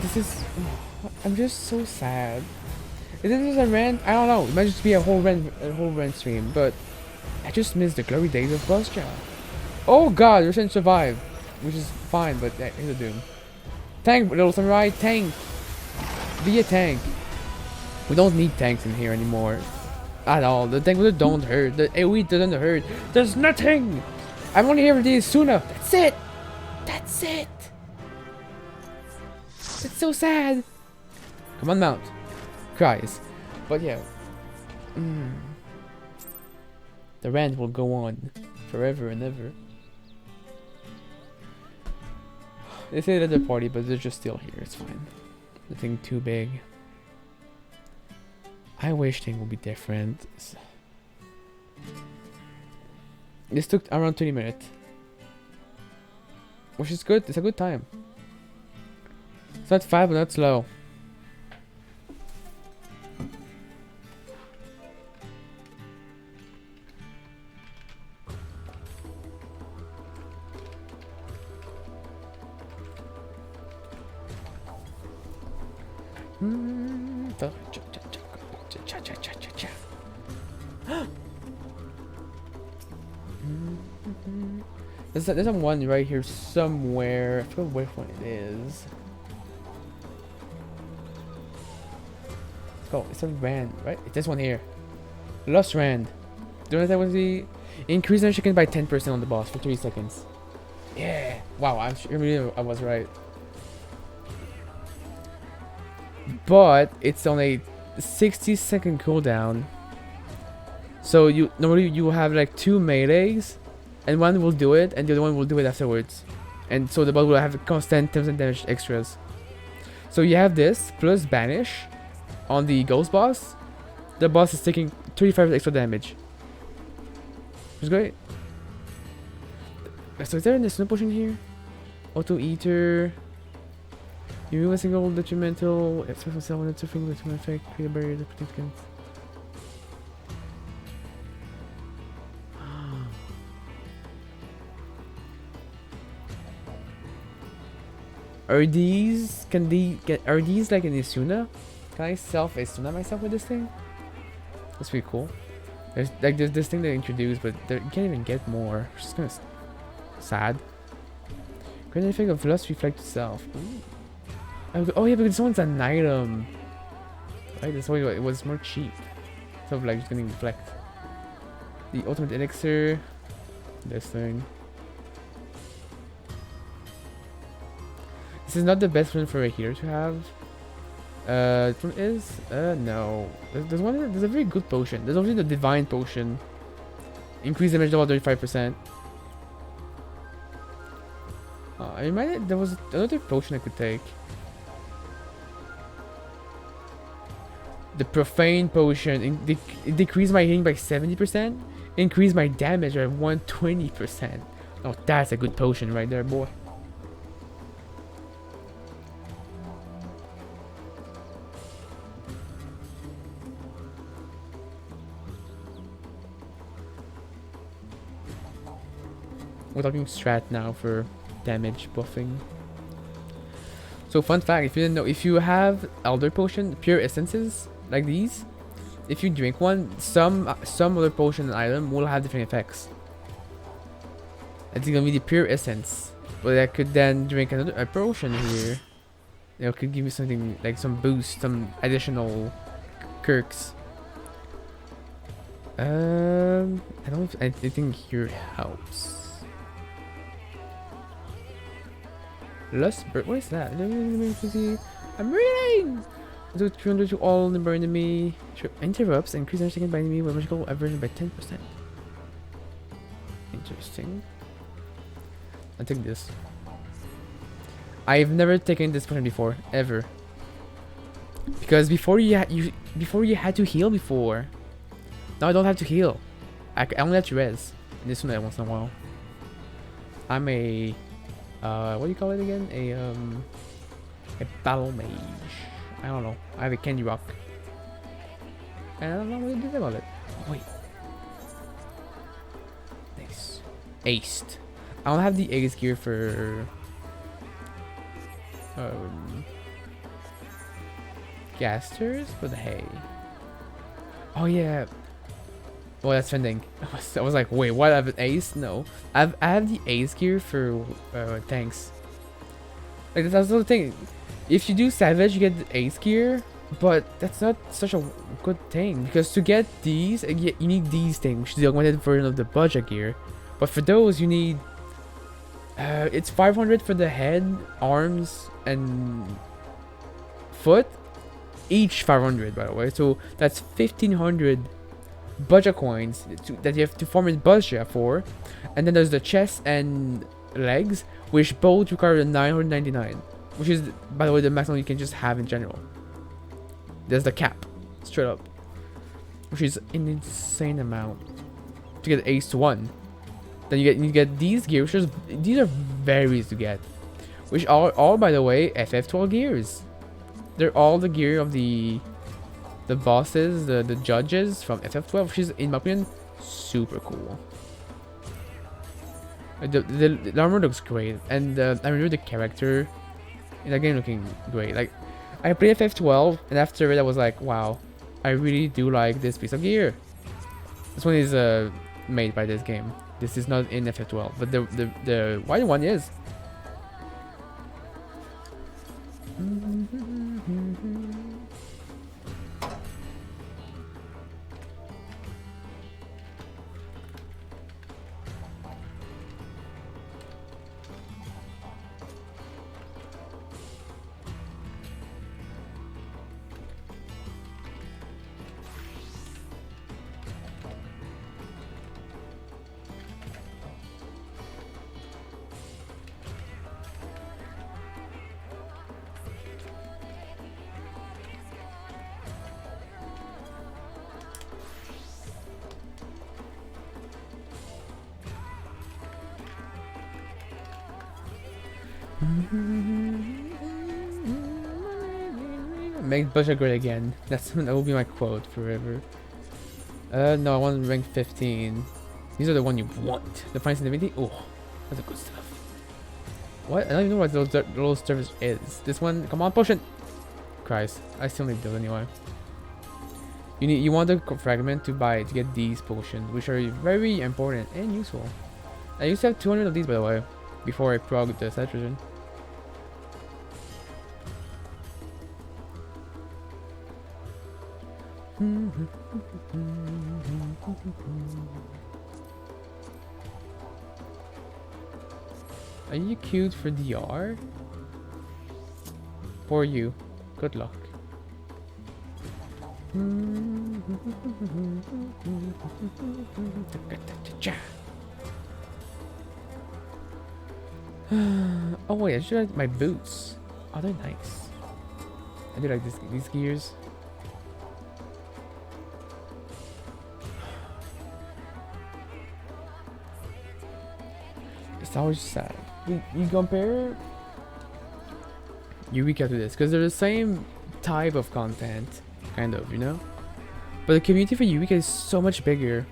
this is. I'm just so sad. Is this a rant? I don't know. It might just be a whole rant stream, but I just miss the glory days of Gosja. Oh god, you're saying survive, which is fine, but here's a doom. Tank, little samurai, tank. Be a tank. We don't need tanks in here anymore. At all. The tank don't hurt. The AoE doesn't hurt. There's nothing. I'm only here for the Suna. That's it. That's it. It's so sad. Come on, mount. Cries. But yeah. The rant will go on forever and ever. They say they're at the party, but they're just still here. It's fine. Nothing too big. I wish things would be different. This took around 20 minutes. Which is good. It's a good time. It's not fast, but not slow. There's one right here somewhere. I forget which one it is. Let's go. It's a Rand, right? It's this one here. Lost Rand. Do you know that was the increase the chicken by 10% on the boss for 3 seconds? Yeah. Wow, I mean, I was right. But it's only 60-second cooldown. So you normally you have like 2 melees, and one will do it, and the other one will do it afterwards. And so the bot will have constant 10% damage extras. So you have this plus banish on the ghost boss. The boss is taking 35 extra damage. Which is great. So is there an snow potion here? Auto eater. You remove a single detrimental special cell when it's a single detrimental effect, create a barrier that protects against. Are these are these like an Isuna? Can I self Isuna myself with this thing? That's pretty cool. There's this thing they introduced, but you can't even get more. It's just kind of sad. Grant effect of Lust Reflect Self. Oh yeah, because this one's an item. Right, that's why it was more cheap. So like just getting reflect. The ultimate elixir. This thing. This is not the best one for a hero to have. This one is? No. There's a very good potion. There's only the divine potion. Increase damage about 35%. I reminded there was another potion I could take. The profane potion. It decreased my healing by 70%. Increased my damage by 120%. Oh, that's a good potion right there, boy. We're talking strat now for damage buffing. So fun fact, if you didn't know, if you have Elder Potion, pure essences, like these, if you drink one, some other potion and item will have different effects. It's gonna be the pure essence. But I could then drink a potion here. It could give me something like some boost, some additional quirks. I don't know if anything here helps. Lust Bird, what is that? I'm reading! Do 300 to all number enemy. Interrupts, increase damage taken by enemy with magical aversion by 10%. Interesting. I'll take this. I've never taken this potion before, ever. Because before you had to heal before. Now I don't have to heal. I only have to res. And this one once in a while. I'm a what do you call it again? A battle mage. I don't know. I have a candy rock. And I don't know what to do about it. Oh, wait. Nice. Aced. I don't have the ace gear for Gasters, but hey. Oh yeah. Oh, that's Fending. I was like, wait, what? I have an ace? No. I have the ace gear for tanks. Like that's the thing. If you do Savage, you get the ace gear, but that's not such a good thing because to get these, you need these things, which is the augmented version of the budget gear. But for those, you need it's 500 for the head, arms, and foot. Each 500, by the way. So that's 1500 budget coins that you have to form in budget for. And then there's the chest and legs, which both require 999, which is, by the way, the maximum you can just have in general. There's the cap, straight up, which is an insane amount to get ace to 1. Then you get these gears, which is, these are very easy to get, which are all, by the way, FF12 gears. They're all the gear of the bosses, the judges from FF12, which is, in my opinion, super cool. The armor looks great, and I remember the character in that game looking great. Like, I played FF12, and after it I was like, wow, I really do like this piece of gear. This one is made by this game. This is not in FF12, but the white one is. Make Butcher great again. That will be my quote forever. No, I want rank 15. These are the one you want. The Fine Divinity? Oh, that's a good stuff. What? I don't even know what those service is. This one? Come on, potion! Christ, I still need those anyway. You want the fragment to get these potions, which are very important and useful. I used to have 200 of these, by the way, before I progged the Cetrigen. Are you queued for DR? For you. Good luck. Oh wait, I should like my boots. Oh, they're nice. I do like these gears. It's always sad. You compare Eureka to this because they're the same type of content, kind of, you know. But the community for Eureka is so much bigger.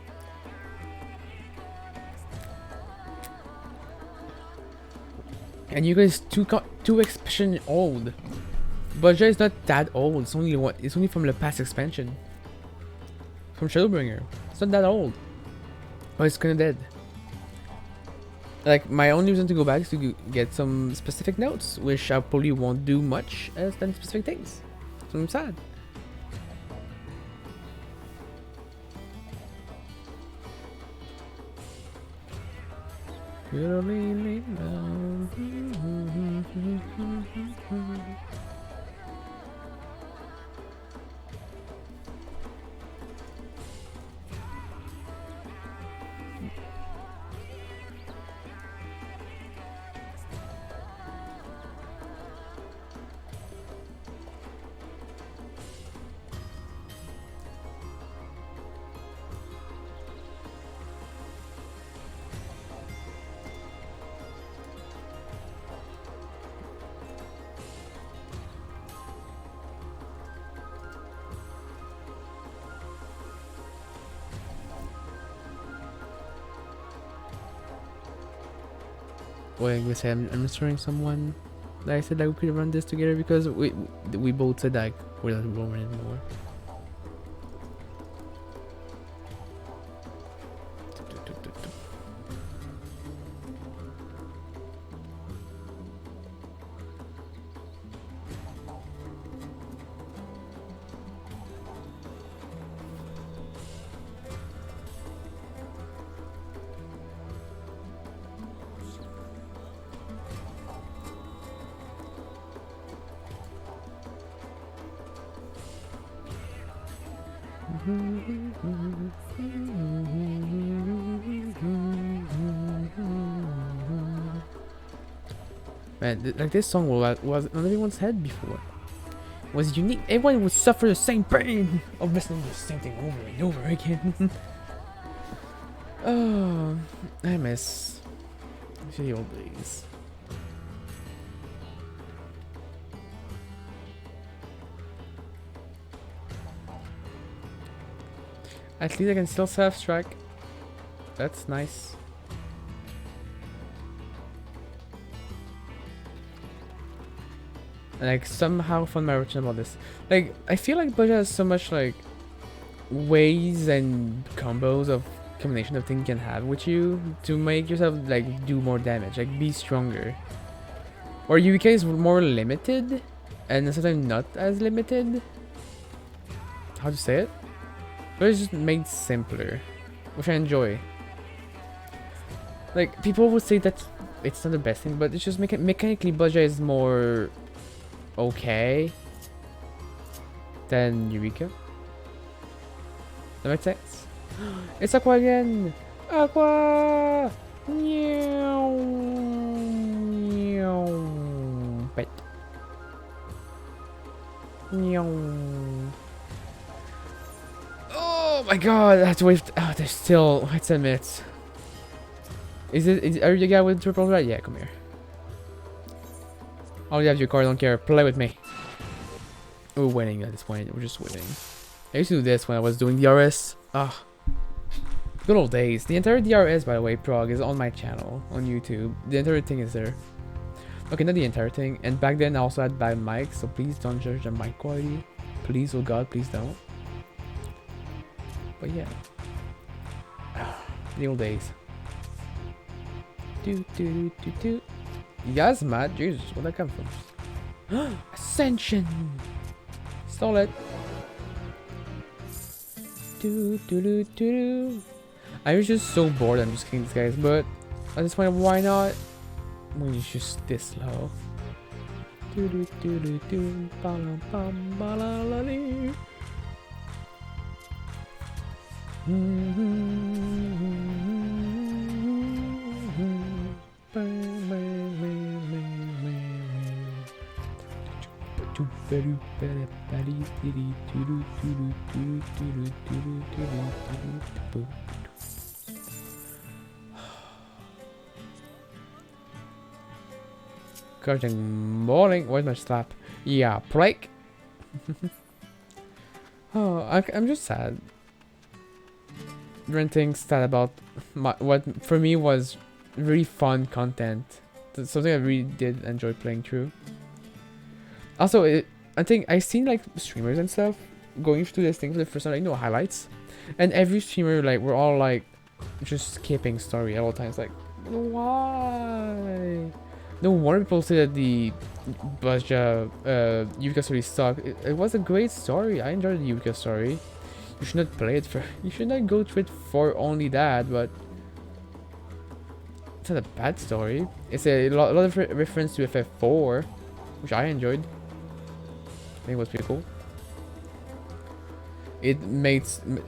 And Eureka is too expansion old. Budget is not that old. It's only It's only from the past expansion. From Shadowbringer. It's not that old. Oh, it's kind of dead. Like, my only reason to go back is to get some specific notes, which I probably won't do much as than specific things. So I'm sad. Wait, I'm gonna say I'm restoring someone. That I said that we could run this together because we both said that we're not rolling anymore. Man, like this song was on everyone's head before. It was unique. Everyone would suffer the same pain of listening to the same thing over and over again. Oh, I miss the old days. At least I can still self-strike. That's nice. And like somehow found my routine about this. Like I feel like Budget has so much like ways and combos of combination of things you can have with you to make yourself like do more damage, like be stronger. Or UK is more limited and sometimes not as limited. How to say it? But it's just made simpler, which I enjoy. Like people would say that it's not the best thing, but it's just mechanically Budget is more okay than Eureka. That makes sense. It's Aqua again! Aqua! Meow! Meow! Pet. Meow. Oh my god, I have to wait. Oh, there's still. It's a minute. Are you the guy with triple red? Yeah, come here. I'll have your card, I don't care. Play with me. We're winning at this point. We're just winning. I used to do this when I was doing DRS. Ah. Good old days. The entire DRS, by the way, prog, is on my channel on YouTube. The entire thing is there. Okay, not the entire thing. And back then I also had bad mics, so please don't judge the mic quality. Please, oh god, please don't. But yeah. The old days. You guys mad? Jesus, where'd that come from? Ascension! Stole it. I was just so bored, I'm just killing these guys, but at this point, why not? When it's just this low. Good morning. Where's my slap? Yeah, break. Oh, I'm just sad. Renting sad about what for me was really fun content. That's something I really did enjoy playing through. Also, I think I've seen like streamers and stuff going through this thing for the first time, like no highlights, and every streamer like we're all like just skipping story at all times. Like why? No wonder people say that the Buzja Yuvika story sucked. It was a great story. I enjoyed the Yuvika story. You should not play it for. You should not go through it for only that. But it's not a bad story. It's a lot of reference to FF4, which I enjoyed. I think it was pretty cool. It makes oh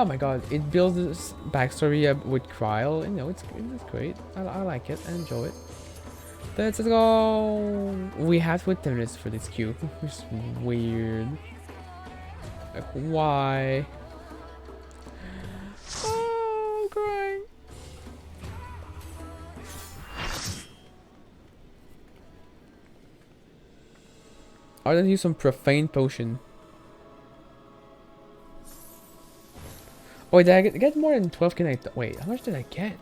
my god, it builds this backstory up with Kryl. You know, it's great. I like it. I enjoy it. Let's go. We have to wait 10 minutes for this queue. It's weird. Like why? Oh, I'm crying. I didn't use some profane potion. Oh, did I get more than 12? Can I? Wait, how much did I get?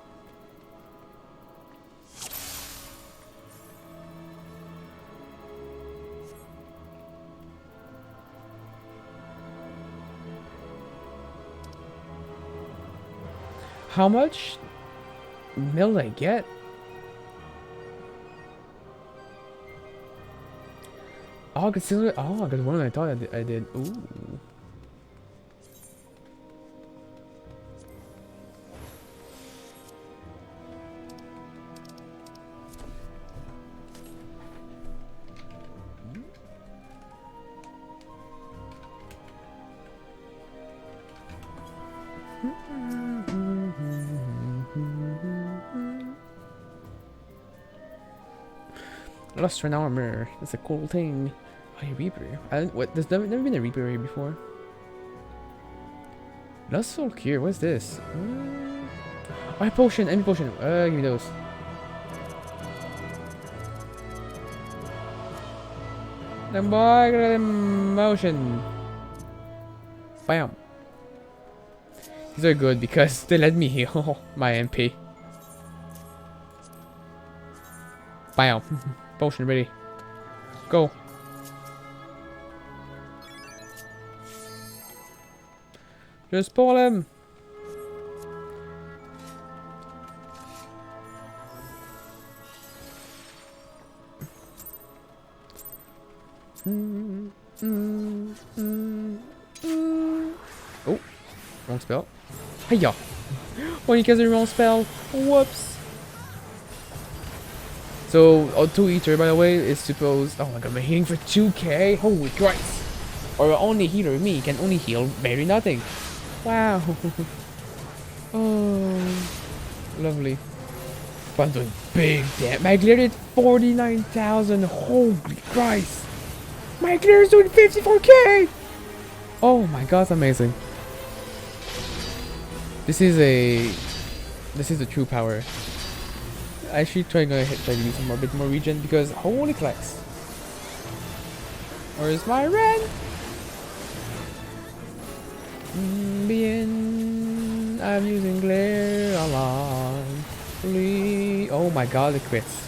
How much mil did I get? Oh, consider. Oh, I got more than I thought I did. Ooh. Lost an armor. That's a cool thing. Oh, a Reaper. There's never been a Reaper here before. Lost Soul Cure. What's this? Oh, a potion. Enemy potion. Give me those. Then boy, get motion. Bam. These are good because they let me heal my MP. Bam. Potion ready. Go. Just pull him. Oh, wrong spell. Hiya. When you cast a wrong spell. Whoops. So, Auto Eater, by the way, is supposed. Oh my god, I'm healing for 2k? Holy Christ! Or only healer, me, can only heal barely nothing. Wow. Oh, lovely. But I'm doing big damn. My clear did 49,000. Holy Christ! My clear is doing 54k! Oh my god, that's amazing. This is the true power. actually try to do some more bit more regen because holy clacks. Where's my rent? I'm using glare a lot. Oh my god, the crits.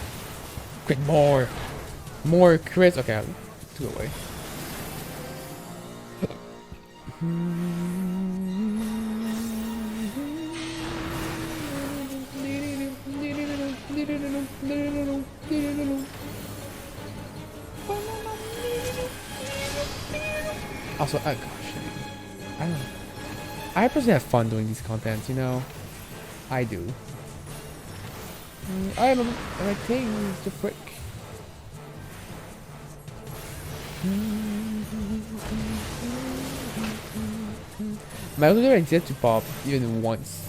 Crit more. More crits. Okay, I'll go away. Also, oh gosh, I don't know. I personally have fun doing these contents, you know. I do. I'm a thing to frick. My other didn't get to pop even once.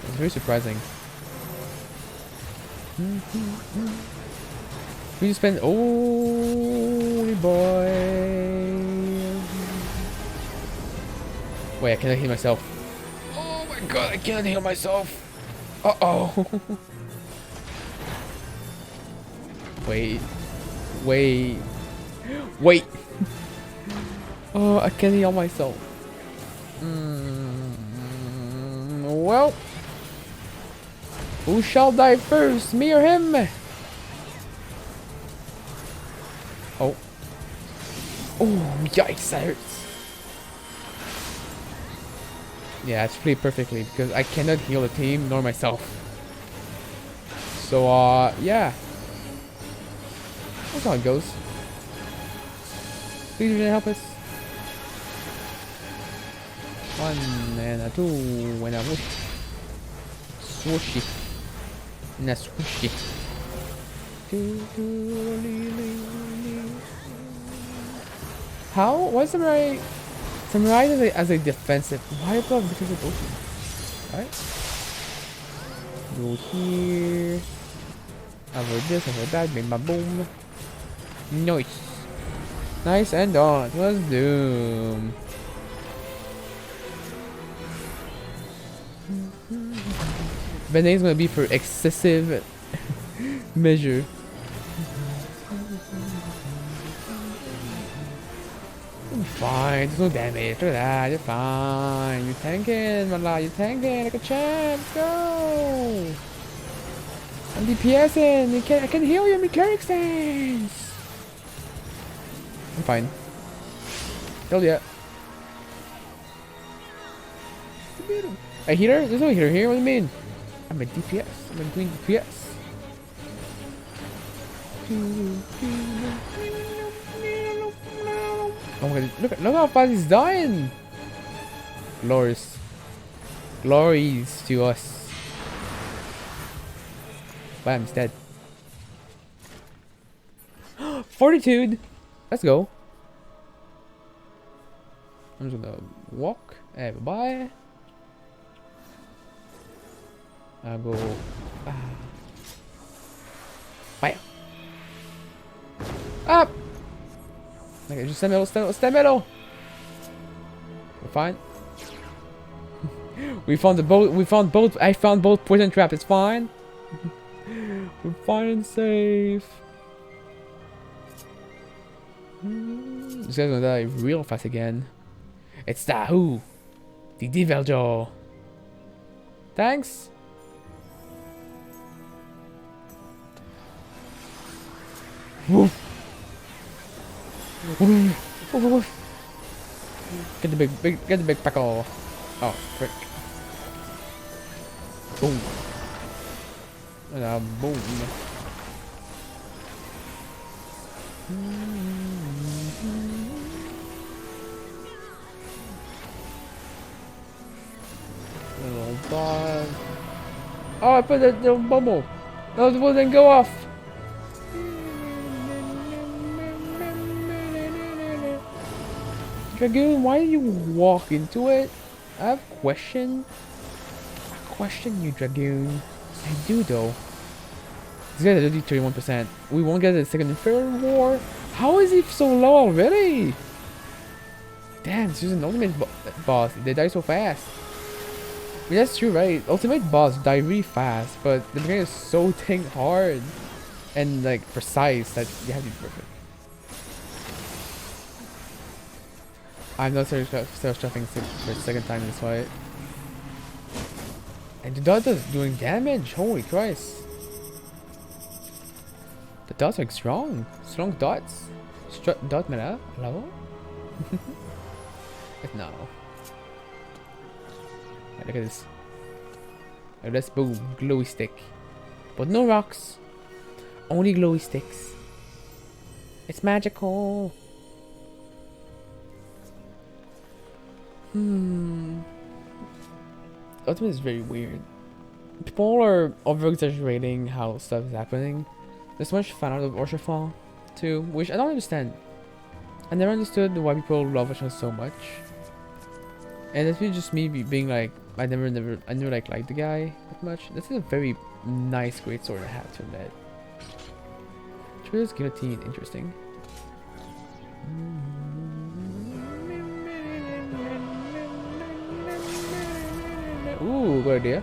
It's very surprising. We spend holy boy. Wait, I cannot heal myself. Oh my god, I cannot heal myself. Uh-oh. Wait. Wait. Wait. Oh, I can't heal myself. Well. Who shall die first? Me or him? Oh. Oh, yikes, that hurts. Yeah, it's played perfectly because I cannot heal the team nor myself. So, yeah. That's how it goes. Please help us. 1 and a 2 and a whoosh. Swooshy. And a swooshy. How? Why is Samurai as a defensive? Why above defensive ocean? Alright. Go here. Avoid this, avoid that, bing bam boom. Nice. Nice and done. Let's doom. Band-Aid's gonna be for excessive measure. You're fine, there's no damage. Look at that, you're fine. You're tanking, Mala, you're tanking like a champ. Let's go! I'm DPSing. I can heal you, my cleric stance. I'm fine. Hell yeah. A healer? There's no healer here. What do you mean? I'm a DPS. I'm doing DPS. Oh my god! Look how fast he's dying. Glories to us. Bam, he's dead. Fortitude! Let's go. I'm just gonna walk. Hey, bye-bye. I'll go. Bye. Up! Okay, just stand middle. We're fine. We found both. I found both poison traps. It's fine. We're fine and safe. This guy's gonna die real fast again. It's Tahu, the Devil Jaw. Thanks. Woof. Woof. Woof. Get the big packle. Oh, frick. Boom. Boom. Little dog. Oh, I put that little bubble. No, it wouldn't go off. Dragoon, why did you walk into it? I have a question. I question you, Dragoon. I do though. This guy's already 31%. We won't get the second Infernal War. How is he so low already? Damn, this is an ultimate boss. They die so fast. That's true, right? Ultimate boss die really fast, but the beginning is so dang hard and like precise that you have to be perfect. I'm not self-stuffing for the second time in this fight. And the dot is doing damage, holy Christ. The dots are strong. Strong dots. Dot meta? Hello? No. Look at this. Oh, that's boom. Glowy stick. But no rocks. Only glowy sticks. It's magical. Ultimate is very weird. People are over exaggerating how stuff is happening. There's so much fan out of Orsha too, which I don't understand. I never understood why people love Orsha so much. And it's really just me being like, I never like liked the guy that much. This is a very nice great sword I have to admit. Trader's Guillotine, interesting. Ooh, good idea.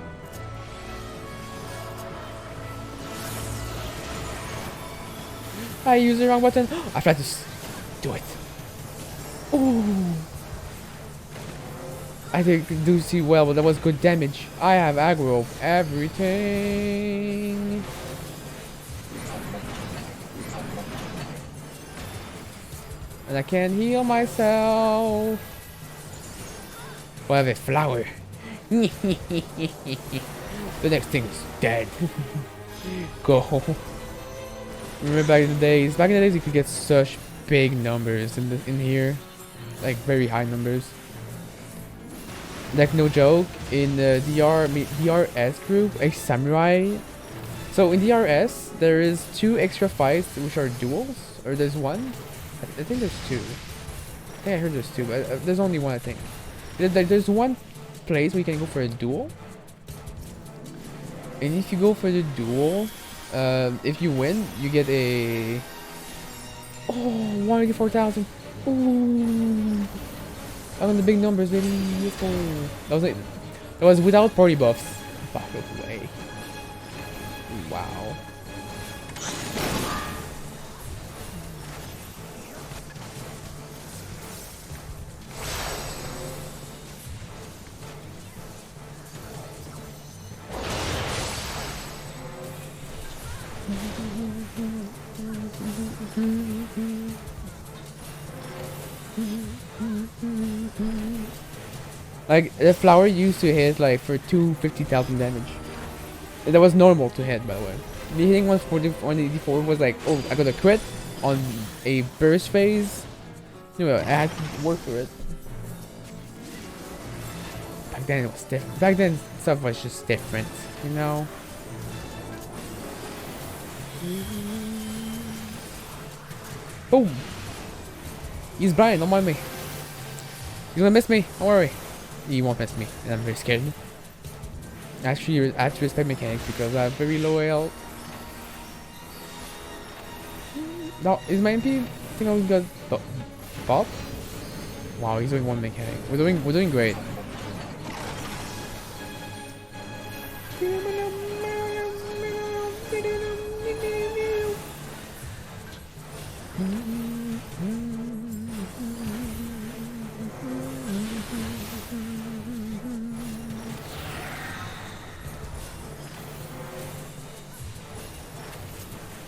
I used the wrong button. I tried to do it. Ooh. I didn't do see well, but that was good damage. I have aggro of everything. And I can't heal myself. Well, I have a flower. The next thing is dead. Go. Remember back in the days? Back in the days, you could get such big numbers in here, like very high numbers. Like no joke, in the DRS group, a samurai. So in DRS, there is 2 extra fights which are duels, or there's one. I think there's 2. I think I heard there's 2, but there's only one. I think there's one place where you can go for a duel, and if you go for the duel, if you win, you get a 184,000. Ooh. I'm in the big numbers, baby. Let's go. That was without party buffs. By the way. Wow. Like, the flower used to hit like for 250,000 damage. That was normal to hit, by the way. The hitting 140, 184 was like, oh, I got a crit on a burst phase. You know, I had to work for it. Back then it was different. Back then stuff was just different, you know? Boom! He's Brian, don't mind me. He's gonna miss me, don't worry. He won't miss me, and I'm very scared. Actually, I have to respect mechanics because I have very low health. No, is my MP thing always got Bob? Wow, he's doing one mechanic. We're doing great.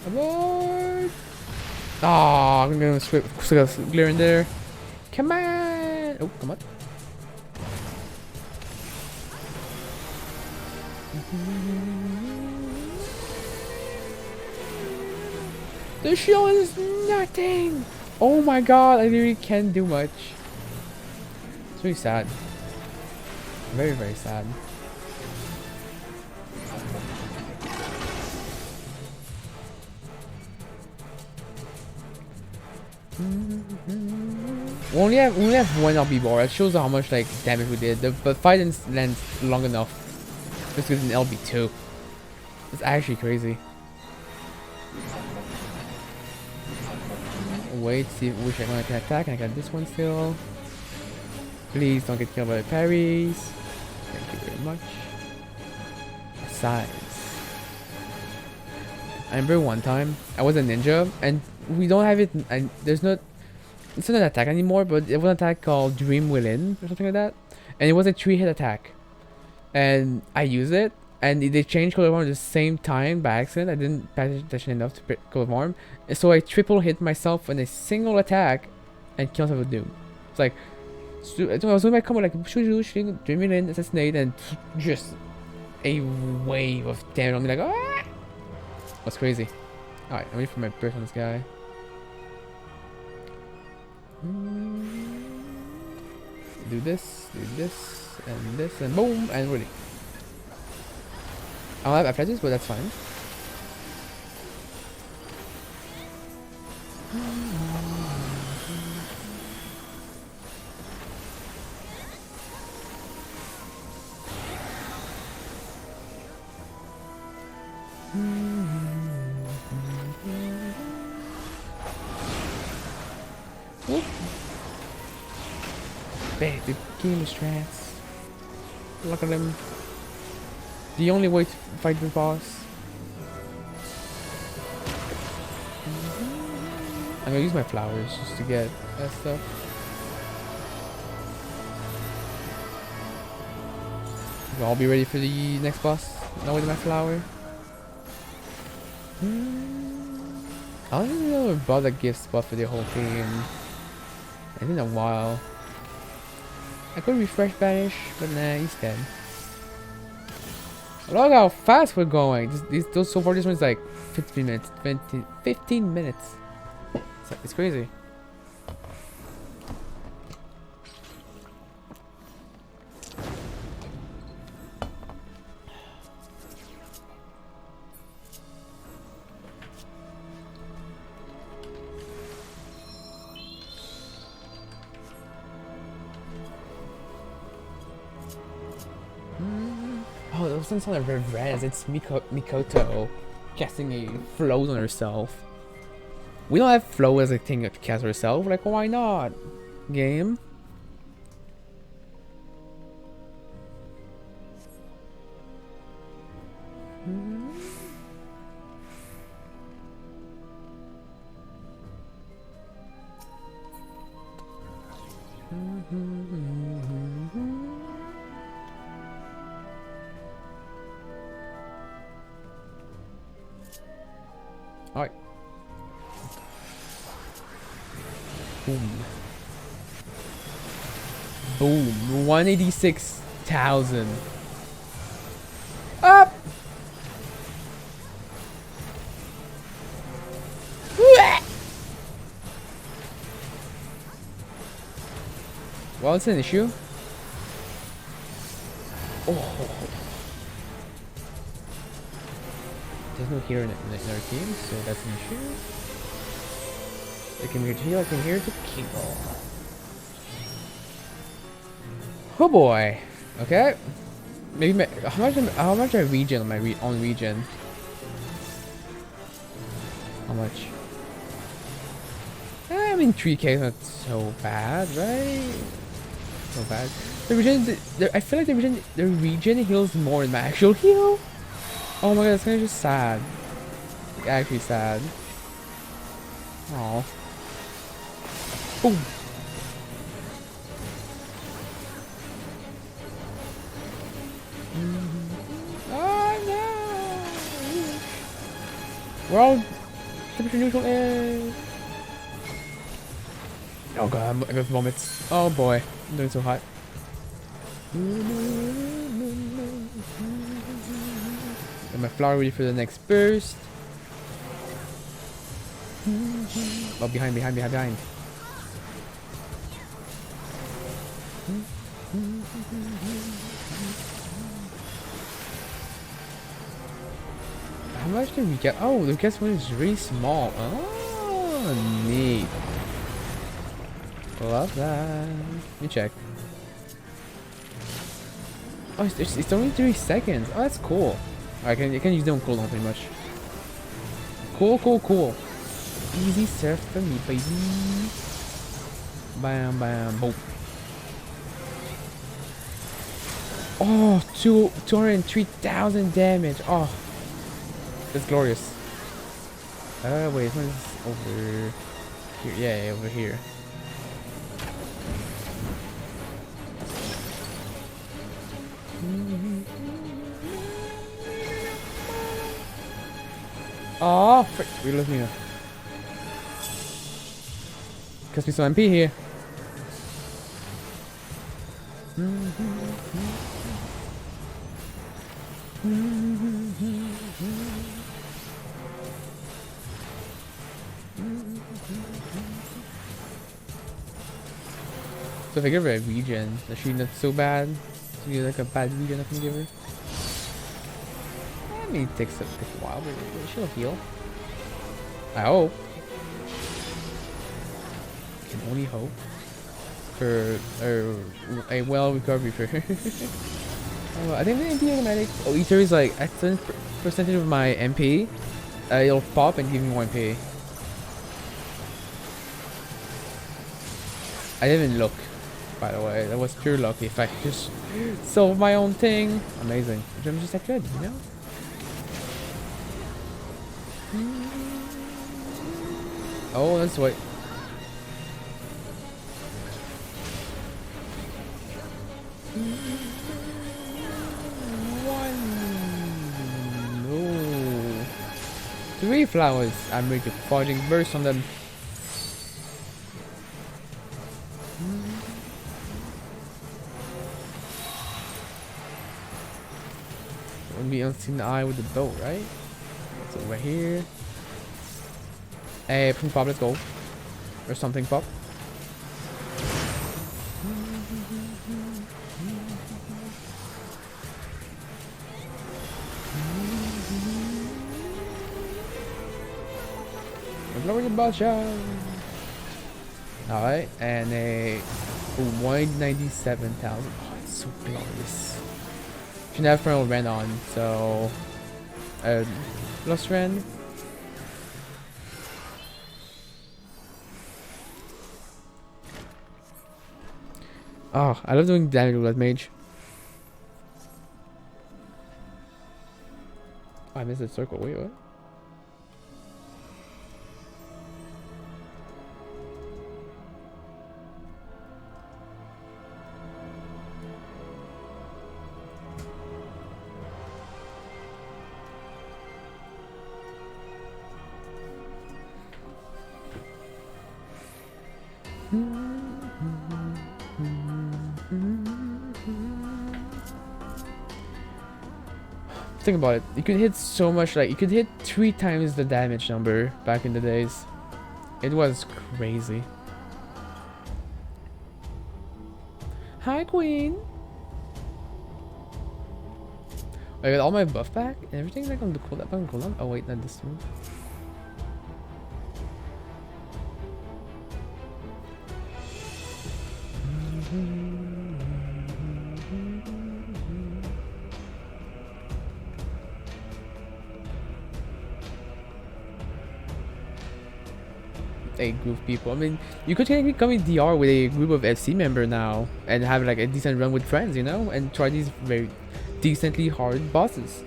Avoid! Ah, I'm gonna switch glare in there. Come on! Oh, come on. The shield is nothing! Oh my god, I really can't do much. It's really sad. Very, very sad. We only have one LB bar. It shows how much like damage we did. The fight didn't land long enough. Just because an LB2. It's actually crazy. Wait, see which one I can attack, and I got this one still. Please don't get killed by the parries. Thank you very much. Besides, I remember one time I was a ninja and we don't have it. And there's not. It's not an attack anymore, but it was an attack called Dream Within or something like that, and it was a 3-hit attack. And I used it, and they changed Color Form at the same time by accident. I didn't pay attention enough to pick Color Form, and so I triple hit myself in a single attack, and killed myself with Doom. It's like, so I was doing my combo like shooting, Dream Within, assassinate, and just a wave of damage on me like ah! That's crazy. Alright, I'm waiting for my burst on this guy. Do this, and boom, and ready. I don't have athletics, but that's fine. Bang, the game strats. Look at them. The only way to fight the boss. I'm gonna use my flowers just to get that stuff. I'll be ready for the next boss. Now with my flower. I don't even know if I bought a gift spot for the whole game. It's been a while. I could refresh Banish, but nah, he's dead. Look how fast we're going. So far this one's like 15 minutes. 15 minutes. It's crazy. Oh, it doesn't sound like Res. It's Mikoto casting a float on herself. We don't have flow as a thing to cast herself. Like, why not? Game. Alright. Boom. Boom. 186,000. Up! Well, it's an issue. Oh. There's no hero in our team, so that's an issue. I came here to heal, I came here to kill. Oh boy. Okay. Maybe how much I regen on my on regen? How much? I mean 3k is not so bad, right? So bad. The regen, I feel like the regen heals more than my actual heal. Oh my god, that's kind of just sad. Like, actually sad. Aww. Boom. Oh no! We're all temperature neutral. Oh god, I got vomits. Oh boy, I'm doing so hot. Got my flower ready for the next burst. Oh, behind. How much did we get? Oh, the guess one is really small. Oh, neat. Love that. Let me check. Oh, it's only 3 seconds. Oh, that's cool. I can use them on cooldown pretty much. Cool. Easy surf for me, baby. Bam, boom. Oh, 203,000 damage. Oh, that's glorious. Wait, what is over here? Yeah, over here. Oh, frick. We left me. Cause me some MP here. So if I give her a regen, is she not so bad? So you like a bad regen I can give her? I mean, it takes a while, but she'll heal. I hope. Can only hope for a well recovery for her. I think the MP automatic. Oh, Ether is like at certain percentage of my MP, it'll pop and give me 1 MP. I didn't even look, by the way. That was pure luck. If I just solved my own thing, amazing. I'm just that good, you know. Oh, that's what. No. 3 flowers. I'm ready to forging burst on them. Wouldn't be unseen eye with the boat, right? So right here. Hey, pop, let's go. Or something, pop. Lower your boss shot. Alright, and a 197,000. Oh, it's so glorious. Should have Fernal Ren on, so Lost Ren. Oh, I love doing damage with that mage. Oh, I missed the circle. Wait, what? Think about it. You could hit so much, like you could hit 3 times the damage number back in the days. It was crazy. Hi, Queen. I got all my buff back and everything like on the cooldown. Oh wait, not this one. A group of people. I mean, you could technically come in DR with a group of FC member now and have like a decent run with friends, you know, and try these very decently hard bosses.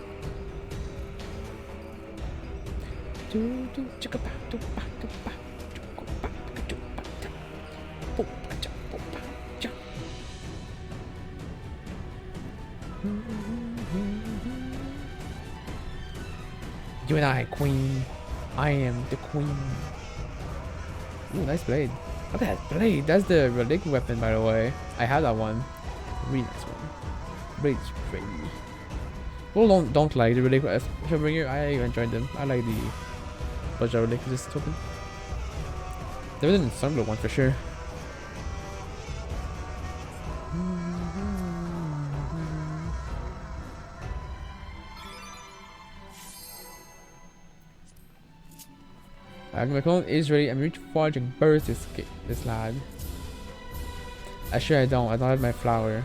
You and I, Queen. I am the Queen. Ooh, nice blade. Look at that blade. That's the relic weapon, by the way. I have that one. Really nice one. Blade's pretty. Well, don't like the relic Showbringer. I enjoyed them. I like the Budget relic this token. There was a Sunblow one for sure. My clone is ready. I'm ready to forge and burst this lad. Actually, I don't have my flower.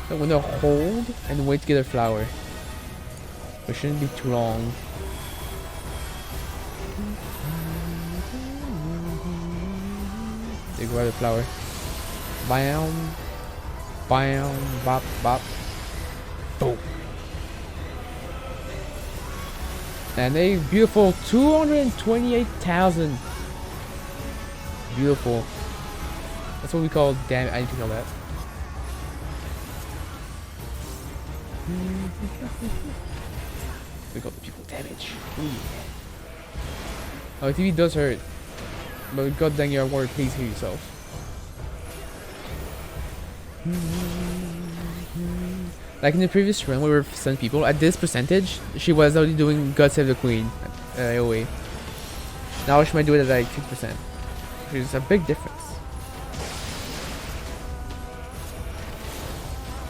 So I'm gonna hold and wait to get a flower. It shouldn't be too long. grab the flower. Bam. Bam. Bop. Bop. Boom. And a beautiful 228,000. Beautiful. That's what we call damage. I need to know that. We got the people damage. Ooh. Oh, TV does hurt. But god dang your word, please heal yourself. Like in the previous run where we were sending people, at this percentage, she was already doing God Save the Queen AoE. Now she might do it at like 50%. Which is a big difference.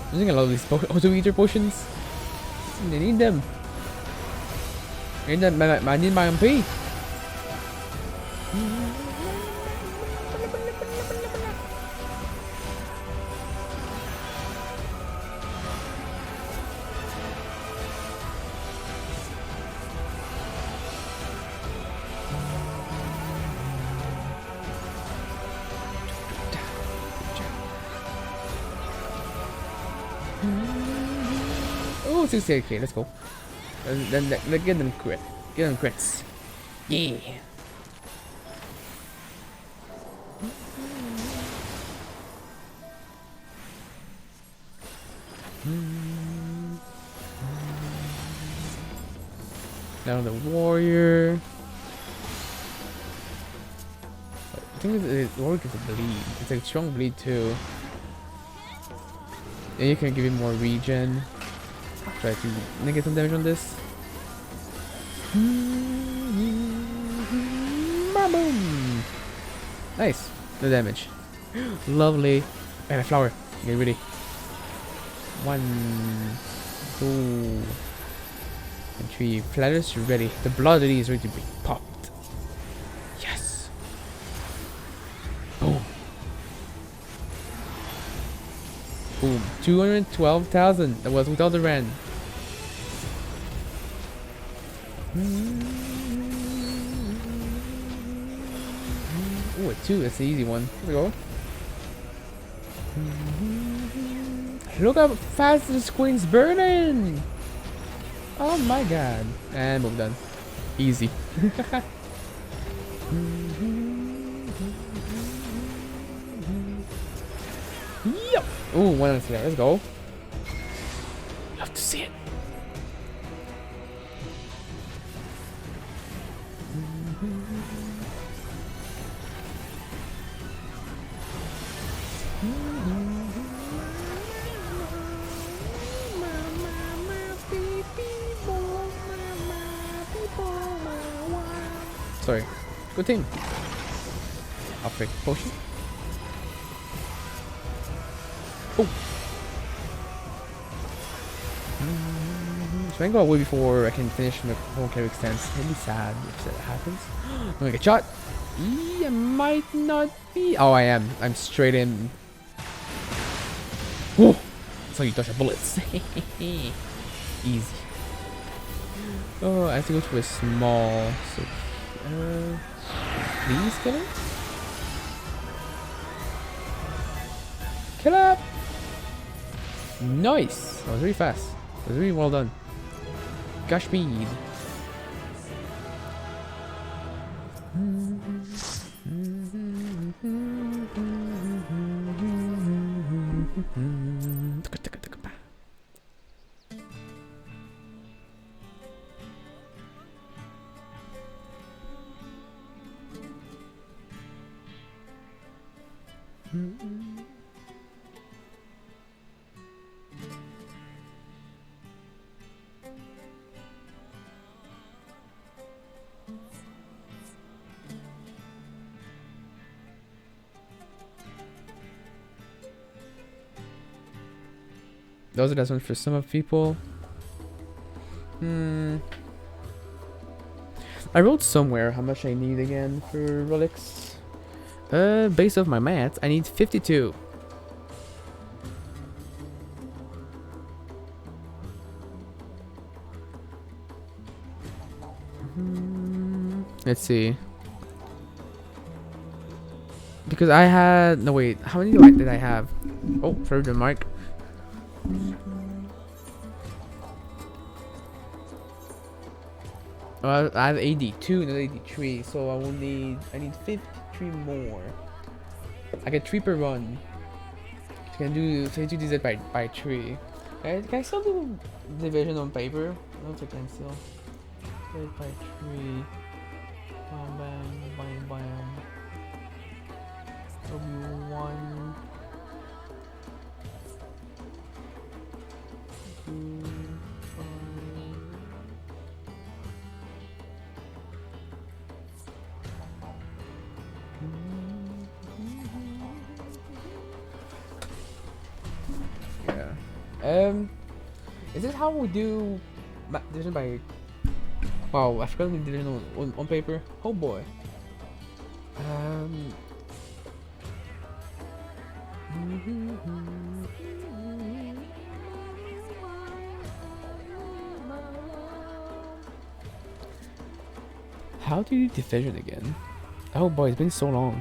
I'm using a lot of these auto-eater potions. I need them. I need them. I need my MP. Oh, 68k, let's go. Then get them crit. Get them crits. Yeah. Now the warrior. I think the warrior gets a bleed. It's a strong bleed too. Then you can give him more regen. Try to negate some damage on this. Boom! Nice. No damage. Lovely. And a flower. Get ready. 1, 2, and 3. Platters ready. The blood is ready to be popped. Yes. Boom. Boom. 212,000. That was without the rand. Ooh, a 2. That's the easy one. Here we go. Look how fast this queen's burning! Oh my god. And move done. Easy. Yep. Ooh, one on there. Let's go. Love to see it. Sorry. Good team. Upgrade potion. Oh. So I can go away before I can finish my whole character stance. It'll be sad if that happens. I'm gonna get shot. I might not be. Oh, I am. I'm straight in. Whoa! That's how you dodge your bullets. Easy. Oh, I have to go to a small. So, please kill him. Kill up. Nice. That was really fast. That was really well done. Gosh, speed. Those are the ones for some of people. I wrote somewhere how much I need again for relics. Based off my math, I need 52. Let's see. Because I had no wait. How many did I have? Oh, further mark. I have 82, not 83, so I need 53 more. I get 3 per run. So I can do 32 DZ by 3. Can I still do division on paper? I don't think I can still. Divide by 3. Bam bam bam bam. W1. 2, 5. Yeah. Is this how we do division by? Wow, I forgot we did division on paper. Oh boy. How do you do division again? Oh boy, it's been so long.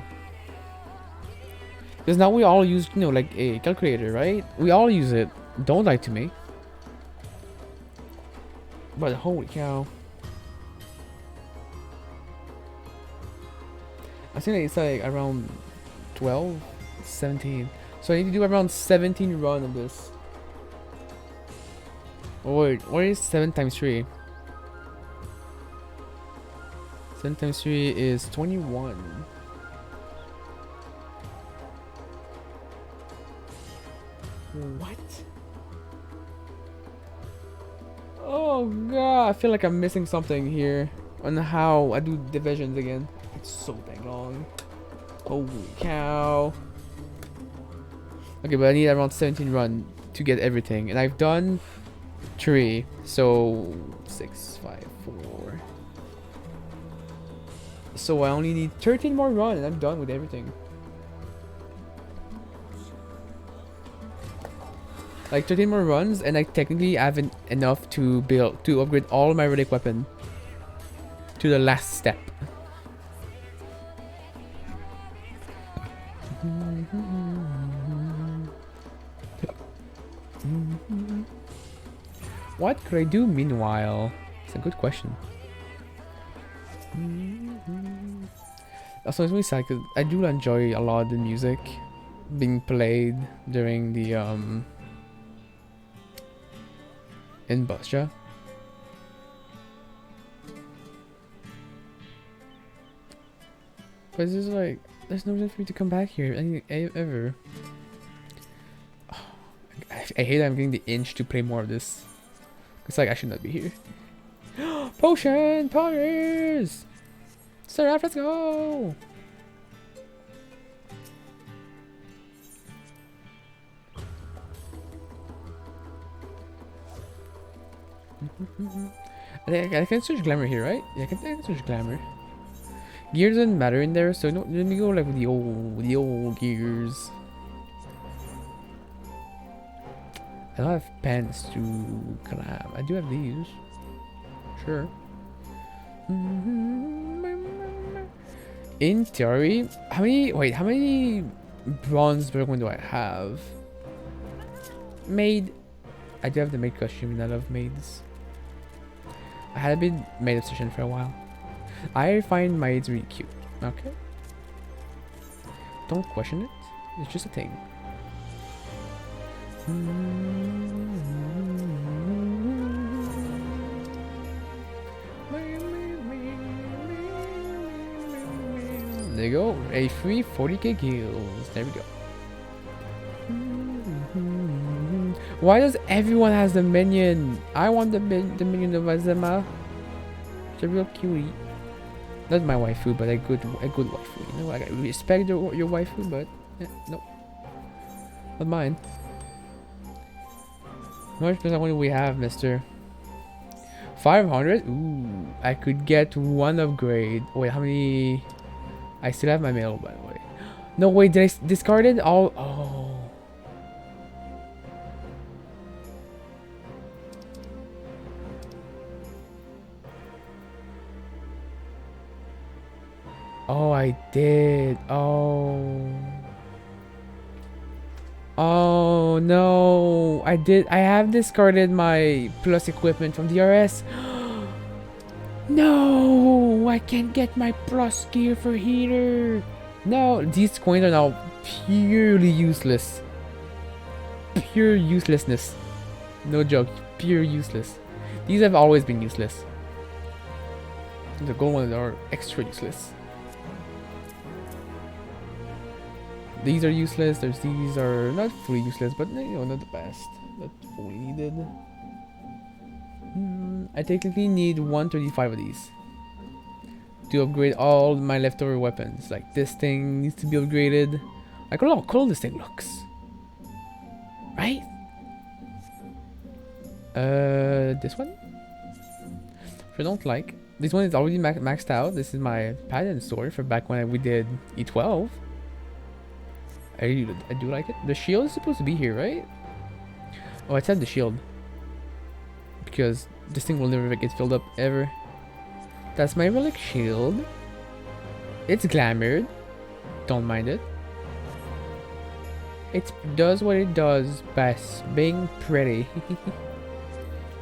Because now we all use, you know, like a calculator, right? We all use it. Don't lie to me. But holy cow. I think it's like around 12, 17. So I need to do around 17 run of this. Oh wait, what is 7 times 3? 7 times 3 is 21. What? Oh god, I feel like I'm missing something here on how I do divisions again. It's so dang long. Holy cow. Okay, but I need around 17 run to get everything. And I've done 3. So 6, 5, 4. So I only need 13 more run and I'm done with everything. Like 13 more runs and I technically have enough to upgrade all my relic weapon to the last step. What could I do meanwhile? It's a good question. Also, it's really sad because I do enjoy a lot of the music being played during the in Bastia. But it's just like there's no reason for me to come back here ever. Oh, I hate that I'm getting the inch to play more of this. It's like I should not be here. Potion! Powers! Seraph, let's go! I can switch glamour here, right? Yeah, I can switch glamour. Gear doesn't matter in there, so no, let me go like with the old gears. I don't have pants to collab. I do have these. Sure. In theory, how many bronze Bergman do I have? Maid. I do have the maid costume and I love maids. I had been maid obsession for a while. I find maids really cute. Okay. Don't question it. It's just a thing. There you go. A free 40k kills. There we go. Why does everyone has the minion? I want the minion of Azema. It's a real cutie. Not my waifu, but a good waifu. You know, I respect your waifu, but no, not mine. How much percent do we have, Mister? 500. Ooh, I could get one upgrade. Wait, how many? I still have my mail, by the way. No, wait, did I discard it all? Oh. Oh, I did. Oh. Oh no. I did. I have discarded my plus equipment from DRS. No, I can't get my plus gear for heater. No, these coins are now purely useless. Pure uselessness. No joke, pure useless. These have always been useless. The gold ones are extra useless. These are useless. These are not fully useless, but you know, not the best. Not fully needed. I technically need 135 of these to upgrade all my leftover weapons. Like this thing needs to be upgraded. Like look how cool this thing looks. Right? This one? Which I don't like. This one is already maxed out. This is my patent sword for back when we did E12. I do like it. The shield is supposed to be here, right? Oh, I said the shield. Because this thing will never get filled up, ever. That's my relic shield. It's glamored. Don't mind it. It does what it does best. Being pretty.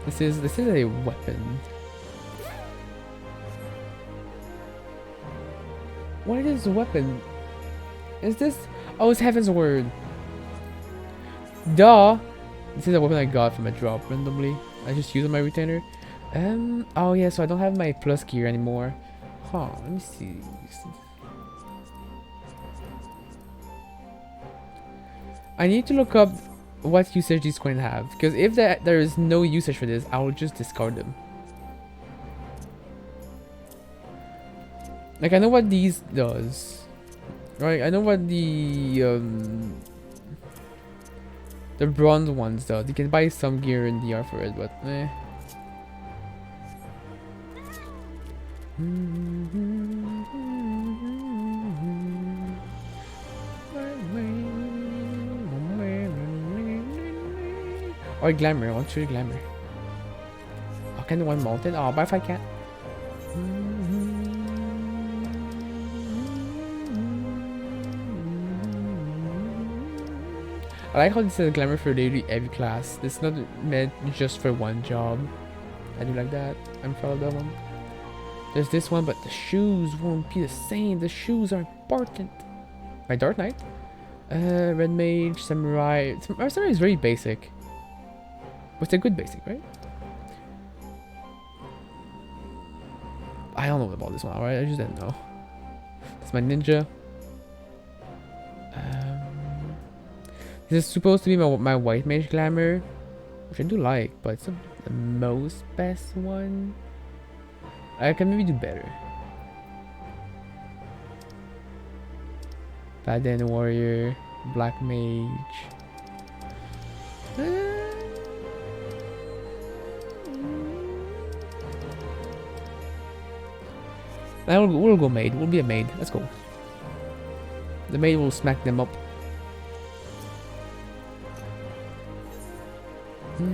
This is a weapon. What is a weapon? Is this? Oh, it's Heaven's Word. Duh. This is a weapon I got from a drop randomly. I just use on my retainer. Oh yeah, so I don't have my plus gear anymore. Huh, let me see. I need to look up what usage these coins have. Because if there is no usage for this, I will just discard them. Like, I know what these does. Right, I know what the bronze ones do. You can buy some gear in DR for it, but eh. Or glamour, I want to show you glamour. Oh, can one mountain? Oh, but if I can't. I like how this is a glamour for literally every class. It's not meant just for one job. I do like that. I'm proud of that one. There's this one, but the shoes won't be the same. The shoes are important. My Dark Knight. Red Mage, Samurai. Samurai is very basic. But it's a good basic, right? I don't know about this one, alright? I just didn't know. It's my ninja. This is supposed to be my white mage glamour, which I do like, but it's not the most best one. I can maybe do better. Paladin warrior, black mage. We'll go maid. We'll be a maid. Let's go. The maid will smack them up. Ooh.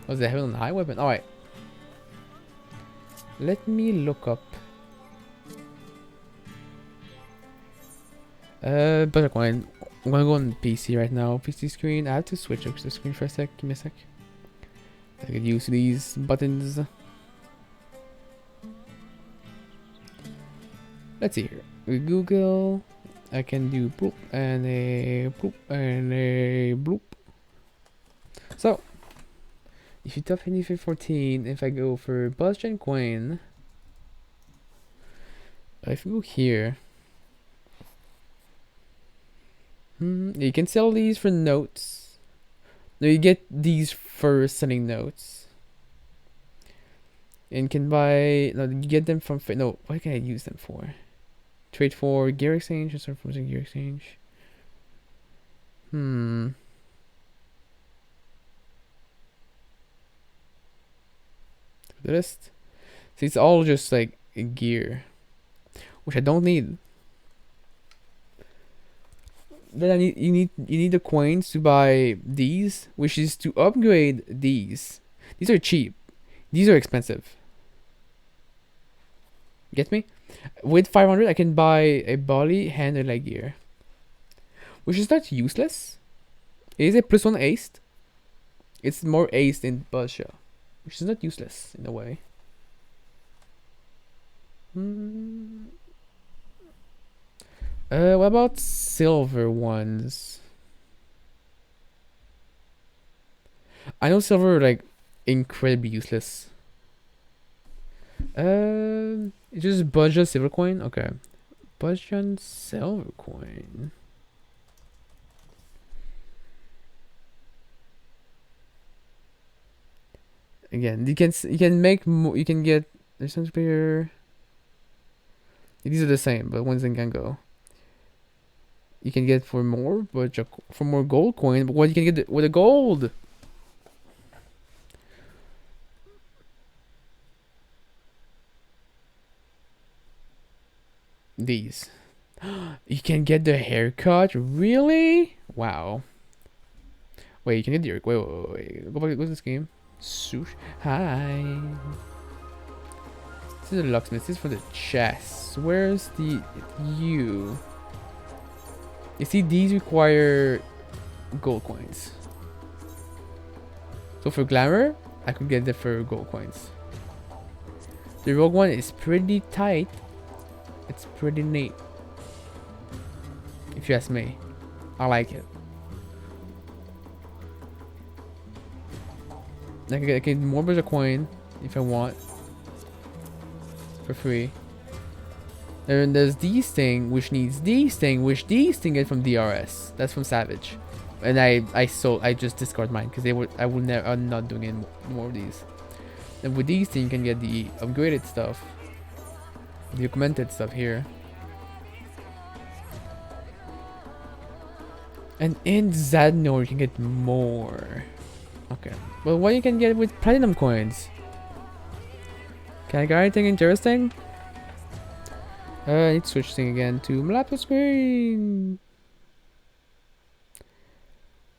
Was the heaven on the high weapon? Alright. Let me look up. Buttercoin. I'm gonna go on PC right now. PC screen. I have to switch up the screen for a sec. Give me a sec. I get used to these buttons. Let's see here. We Google. I can do bloop and a bloop and a bloop. So, if you tap anything 14, if I go for Buzzgen coin, if you go here, you can sell these for notes. No, you get these for sending notes. And can buy, no, you get them from, no, what can I use them for? Trade for gear exchange, or start from gear exchange. The list. See, it's all just like gear, which I don't need. Then you need the coins to buy these, which is to upgrade these. These are cheap. These are expensive. Get me? With 500, I can buy a body, hand, and leg gear, which is not useless. It is a +1 ace. It's more ace than Basha, which is not useless in a way. What about silver ones? I know silver are like incredibly useless. It's just Budget silver coin. Okay, Budget silver coin. Again, you can make more. You can get. There's some player. These are the same, but one's in Gango. You can get for more, but for more gold coin. But what you can get with the gold? These. You can get the haircut. Really? Wow. Wait, you can get the wait. Go back to this game. Sush. Hi. This is the locksmith. This is for the chest. Where's the you? You see, these require gold coins. So for glamour, I could get it for gold coins. The rogue one is pretty tight. It's pretty neat. If you ask me, I like it. I can get more Budget coin if I want for free. And there's these thing which needs these thing which these thing get from DRS. That's from Savage, and I just discard mine because I'm not doing any more of these. And with these things you can get the upgraded stuff, the augmented stuff here. And in Zadnor you can get more. Okay, well, what you can get with platinum coins? Can I get anything interesting? I need to switch thing again to my laptop screen.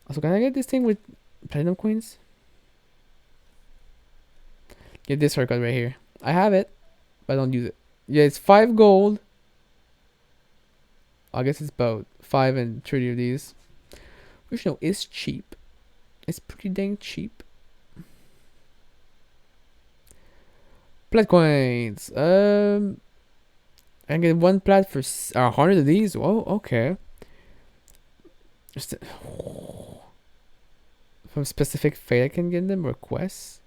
Also, can I get this thing with platinum coins? Get this haircut right here. I have it, but I don't use it. Yeah, it's 5 gold. I guess it's about 5 and 30 of these. Which no is cheap. It's pretty dang cheap. Plat coins. I can get 1 plat for 100 of these. Oh, okay. From specific fate, I can get them requests.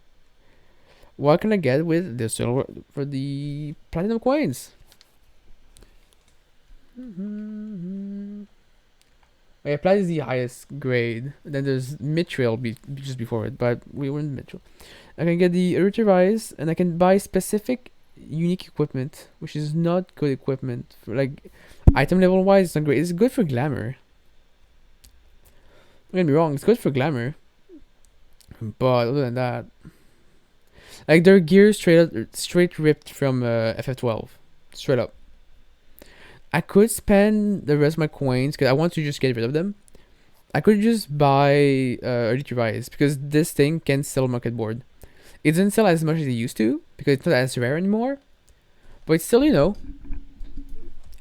What can I get with the silver for the platinum coins? Yeah, plat is the highest grade. And then there's Mithril just before it, but we were in Mithril. I can get the Ritualize, and I can buy specific unique equipment, which is not good equipment. For like item level wise, it's not great. It's good for glamour. Don't get me wrong, it's good for glamour. But other than that, like their gear straight ripped from FF12, straight up. I could spend the rest of my coins because I want to just get rid of them. I could just buy Elite Rise because this thing can sell market board. It doesn't sell as much as it used to because it's not as rare anymore. But it's still, you know,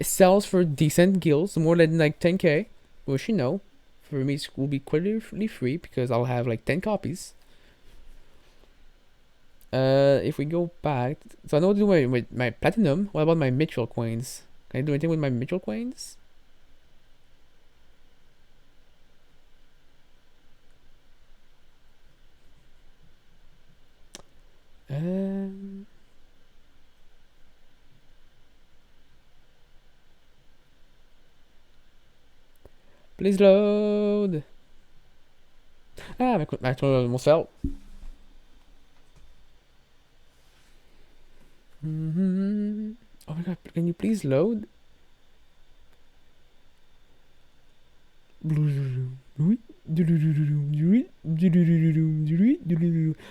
it sells for decent gills, more than like 10k. Which, you know, for me it will be quickly free because I'll have like 10 copies. If we go back, so I know what to do with my platinum. What about my Mithril coins? Can I do anything with my Mithril coins? Please load. Ah, my controller almost fell. Oh my god, can you please load?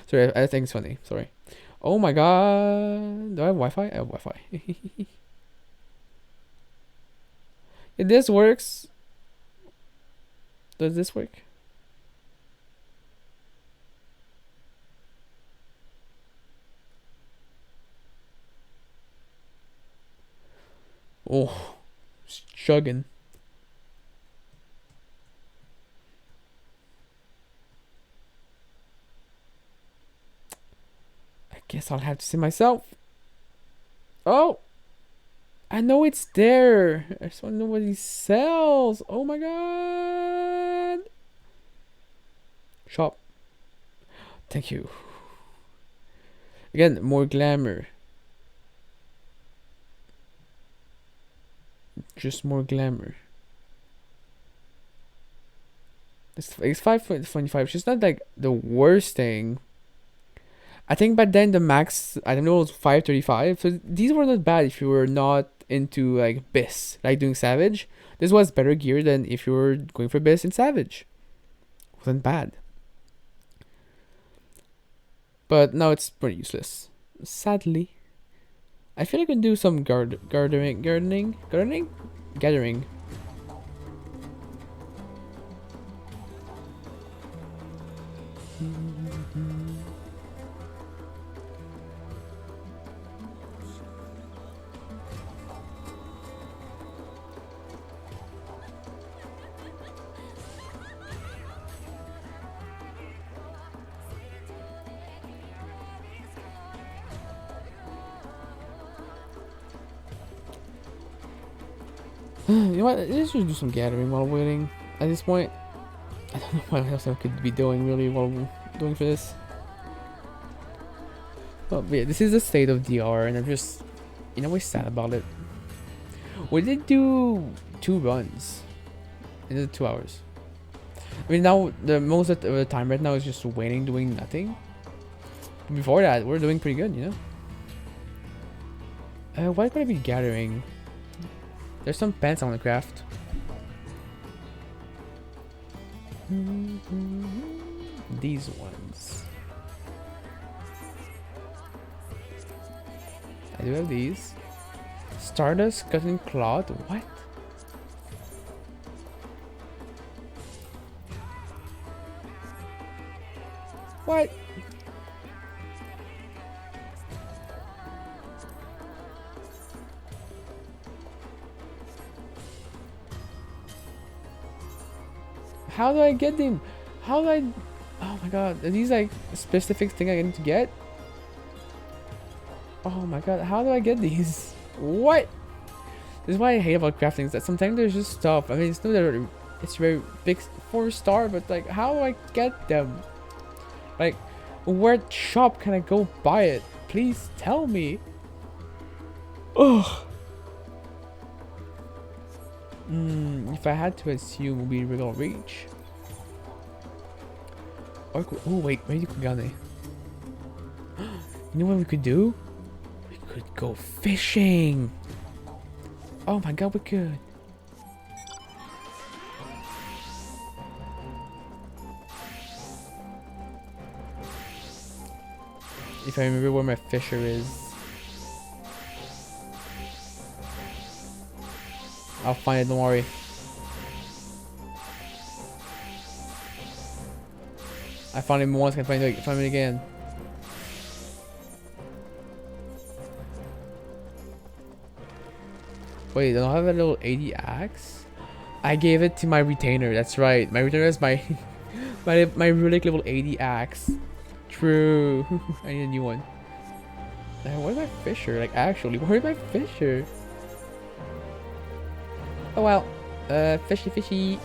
Sorry, I think it's funny. Sorry. Oh my god. Do I have Wi-Fi? I have Wi-Fi. If this works. Does this work? Oh, chugging. I guess I'll have to see myself. Oh, I know it's there. I just want to know what he sells. Oh my god. Shop. Thank you. Again, more glamour. Just more glamour. It's 5.25. It's just not like the worst thing. I think back then the max I don't know was 535. So these were not bad if you were not into like BIS, like doing Savage. This was better gear than if you were going for BIS in Savage. Wasn't bad. But now it's pretty useless. Sadly. I feel like I can do some gardening. Gathering. You know what? Let's just do some gathering while waiting. At this point, I don't know what else I could be doing really while doing for this. But yeah, this is the state of DR, and I'm just, in a way, sad about it. We did do 2 runs in the 2 hours. I mean, now the most of the time right now is just waiting, doing nothing. Before that, we're doing pretty good, you know. What could I be gathering? There's some pants I want to craft. These ones. I do have these. Stardust cotton cloth. What? What? How do I get them? How do I... Oh my god. Are these like specific thing I need to get? Oh my god. How do I get these? What? This is what I hate about crafting. Is that sometimes there's just stuff. I mean, it's not that it's very big 4-star, but like, how do I get them? Like, where shop can I go buy it? Please tell me. Ugh. If I had to assume, it would be Regal Reach. Or oh wait, where you Kugane? You know what we could do? We could go fishing. Oh my god, we could. If I remember where my fisher is, I'll find it, don't worry. I found him once, can find it again. Wait, don't I have a little 80 axe? I gave it to my retainer, that's right. My retainer is my my relic level 80 axe. True. I need a new one. Where's my fisher? Like actually, where's my fisher? Oh well. Fishy fishy.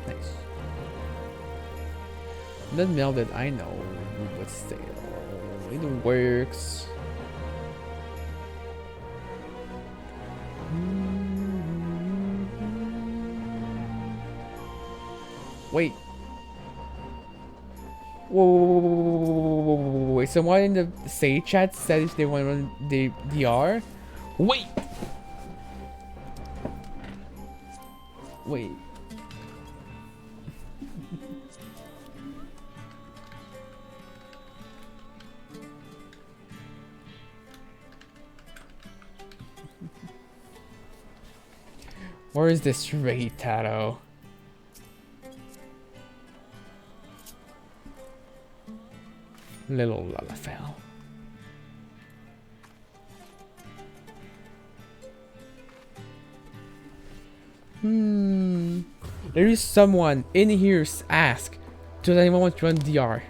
Nice. Not melted, I know. But still. It works. Wait. Whoa. Wait, someone in the Say chat said if they want to run the DR. Wait. Wait. Where is this raid, Tato? Little Lalafell. There is someone in here ask, does anyone want to run DR?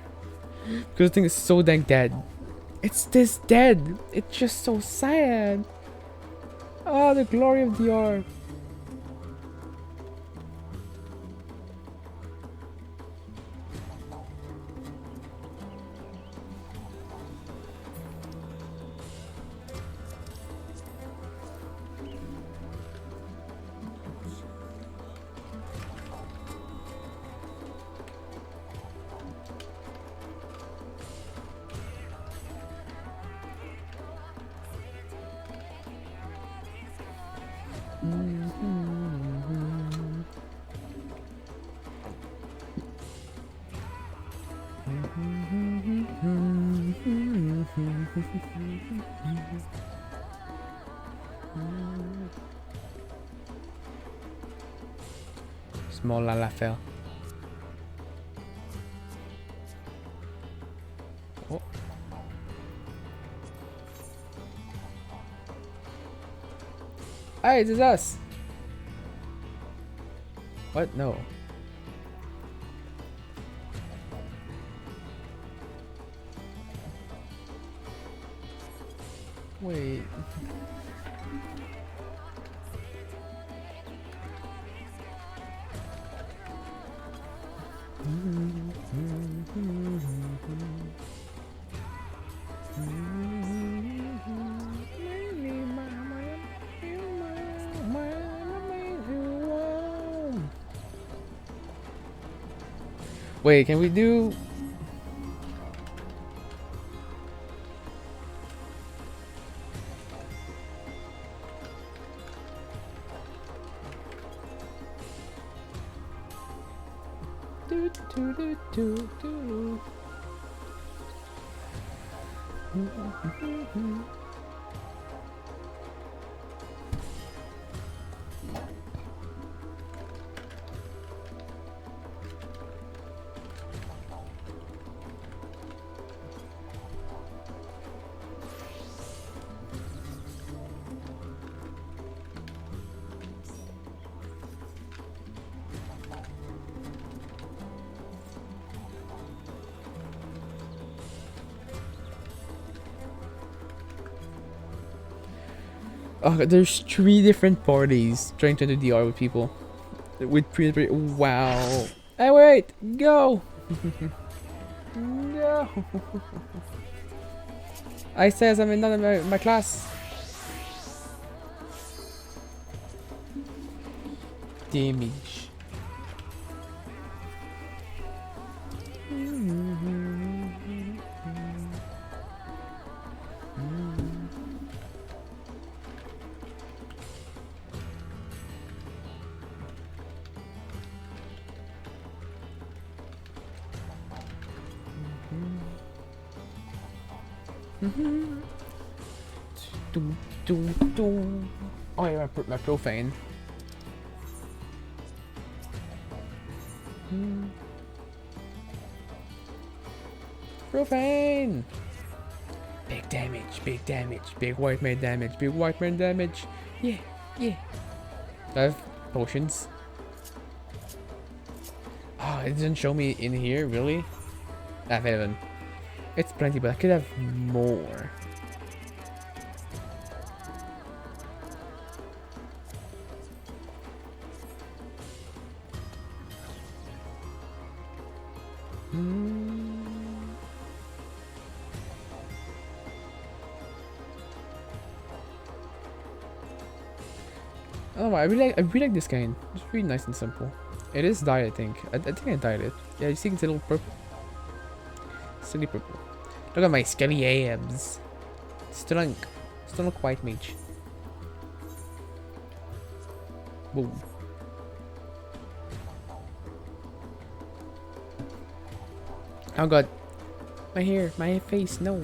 Because the thing is so dang dead. It's this dead. It's just so sad. Oh, the glory of DR. Small Lalafell. Oh. Hey, this is us. What? No. Wait. Wait, can we do... do. Oh, there's 3 different parties trying to do DR with people. With pre. Wow. Hey, wait! Go! Go! I says I'm in my class. Damage. Oh yeah, I put my profane. Profane! Big damage, big damage, big white man damage, big white man damage. Yeah, yeah. I have potions. Oh, it doesn't show me in here, really? I have 11. It's plenty, but I could have more. Oh, I really like this kind. It's really nice and simple. It is dyed, I think. I think I dyed it. Yeah, you see it's a little purple. Silly purple. Look at my skelly abs. Stunk. Stunk white mage. Boom. Oh god. My hair, my face, no.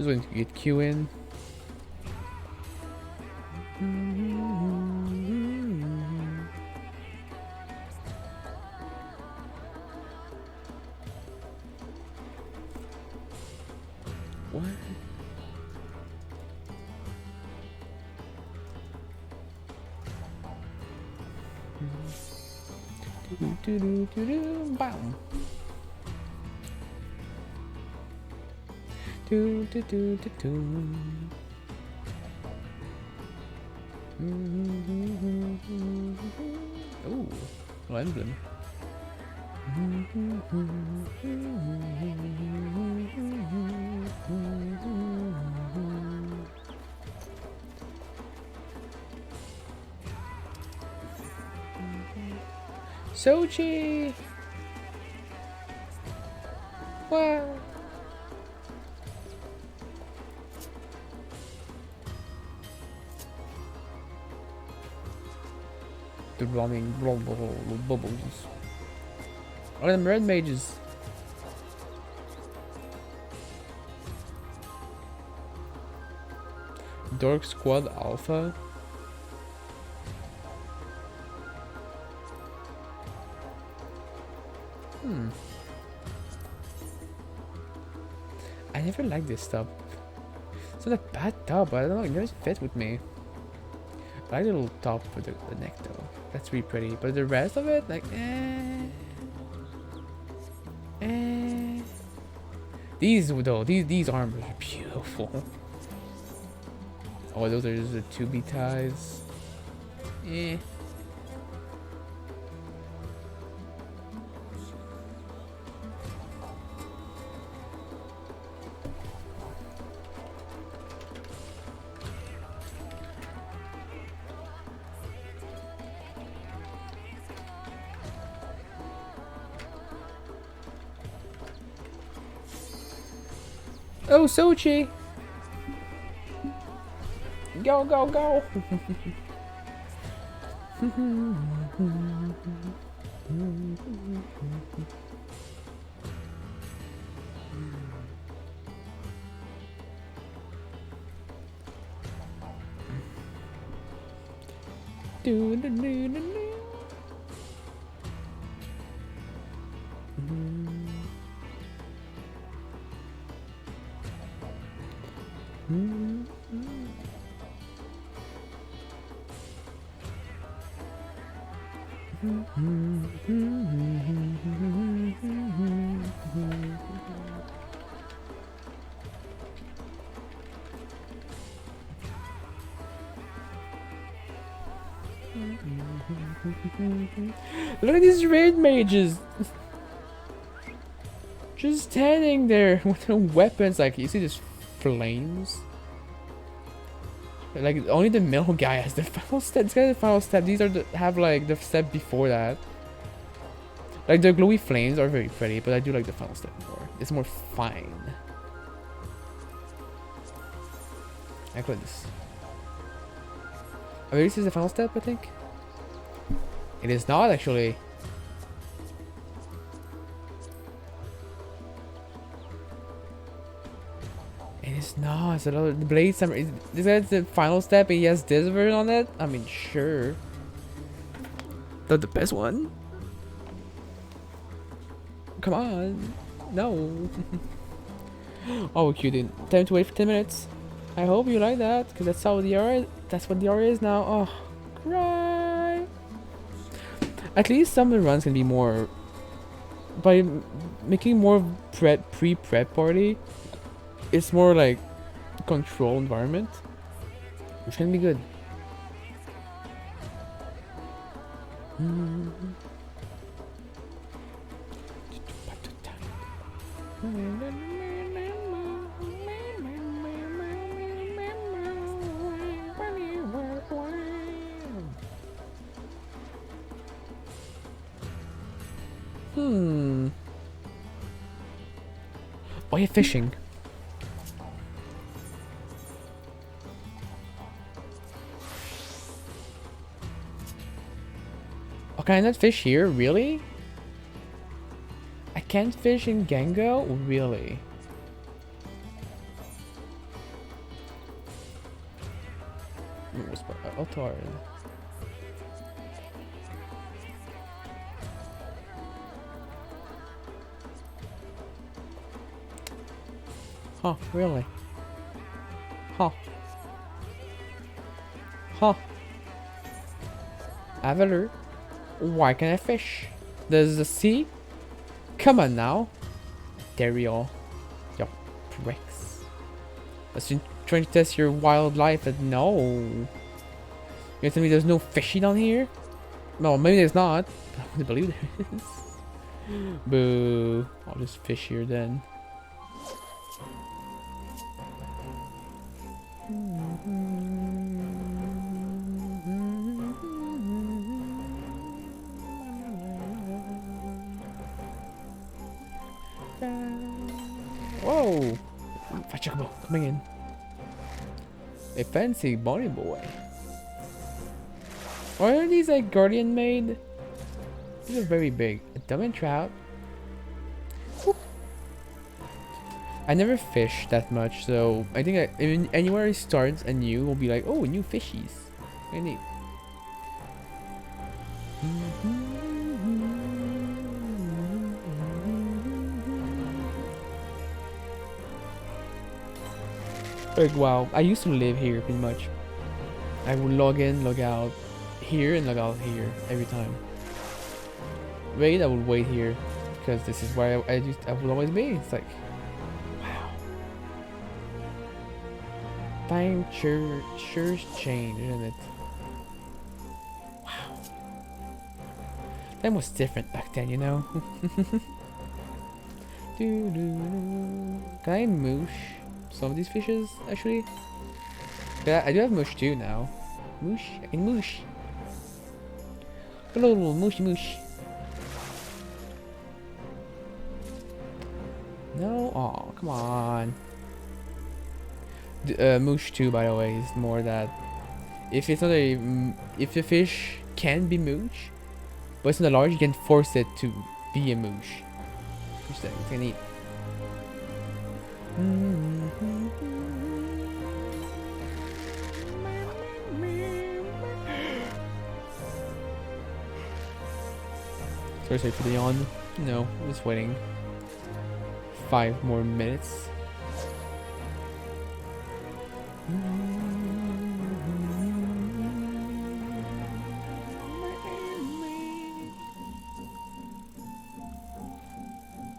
Just going to get Q in. What? Bam. Do do do do do. Oh, no emblem. Sochi! Wow! The running bubbles. Oh, them red mages. Dark Squad Alpha. I never liked this stuff. It's not a bad top, but I don't know, it doesn't fit with me. I like the little top for the neck though. That's really pretty. But the rest of it, like, These though, these armors are beautiful. Oh, those are just the 2B ties. Oh, Sochi! Go, go, go! Do do do do do. Look at these red mages! Just standing there with no weapons. Like, you see these flames? Like, only the middle guy has the final step. This guy has the final step. These are have like the step before that. Like, the glowy flames are very pretty, but I do like the final step more. It's more fine. I got this. Oh, this is the final step, I think. It is not actually. It is not. It's another the blade summer. This guy's the final step and he has this version on it. I mean, sure. Not the best one. Come on. No. Oh, cute. Time to wait for 10 minutes. I hope you like that, because that's how the R. That's what the R is now. Oh, cry. At least some of the runs can be more by making more pre-prep party. It's more like control environment, which can be good. Why are you fishing? Oh, can I not fish here? Really? I can't fish in Gango? Really? Otard. Huh, really? Huh. Huh. Avatar? Why can't I fish? There's the sea? Come on now. There we are. Yo, pricks. That's trying to test your wildlife, but no. You're telling me there's no fishy down here? No, maybe there's not. But I wouldn't believe there is. Boo. I'll just fish here then. Whoa! Fat chocobo coming in. A fancy bunny boy. Why are these like guardian made? These are very big. A diamond trout. Whoop. I never fish that much, so I think anywhere it starts anew will be like, oh, new fishies. Very neat. Like, wow, I used to live here pretty much. I would log in, log out here, and log out here every time. Wait, I would wait here because this is where I would always be. It's like, wow. Time sure's changed, isn't it? Wow. Time was different back then, you know. Can I moosh some of these fishes, actually? Yeah, I do have moosh too now. Moosh? I can moosh. Hello, little mooshy moosh. No? Oh, come on. Moosh 2, by the way, is more that if it's not a if the fish can be moosh, but it's not large, you can force it to be a moosh. Which is kind of neat. Sorry for the yawn. No, I'm just waiting 5 more minutes.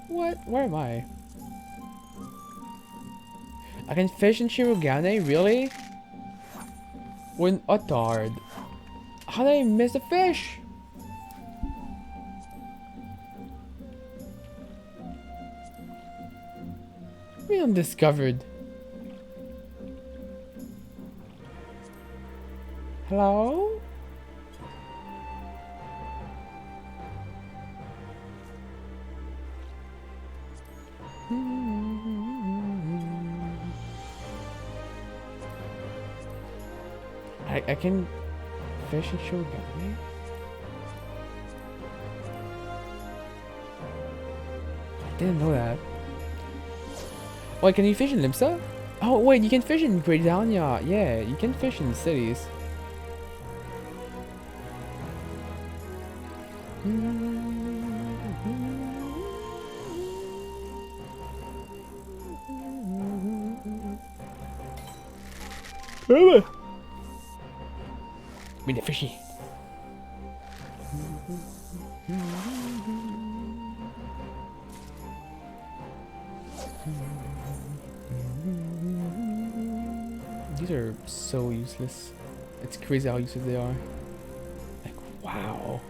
What? Where am I? I can fish in Shirogane? Really? When Otard. How did I miss the fish? We undiscovered. Hello? I can fish in Shogami? I didn't know that. Wait, can you fish in Limsa? Oh wait, you can fish in Gridania. Yeah, you can fish in cities. Be the fishy. These are so useless. It's crazy how useless they are. Like, wow.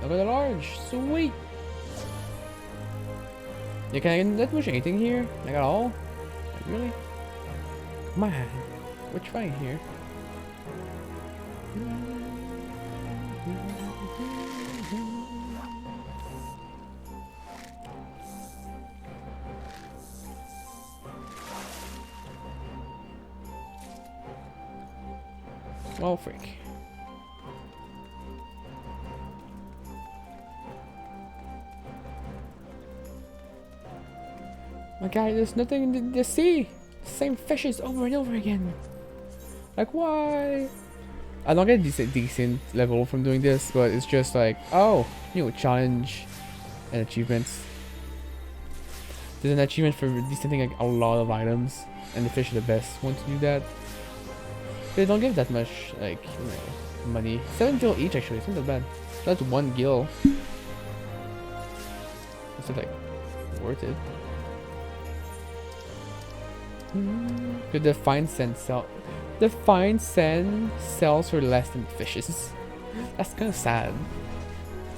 I got a large, sweet. Yeah, can I not push anything here? I got all? Like, really? Come on, we're trying here. Oh, freak. My guy, there's nothing in the sea. Same fishes over and over again. Like, why? I don't get a decent level from doing this, but it's just like, oh, challenge and achievements. There's an achievement for decenting like a lot of items, and the fish are the best one to do that. They don't give that much, like, money. 7 gil each actually, it's not that bad. So that's 1 gil. It's like worth it. The fine sand sell. The fine sand sells for less than fishes. That's kind of sad.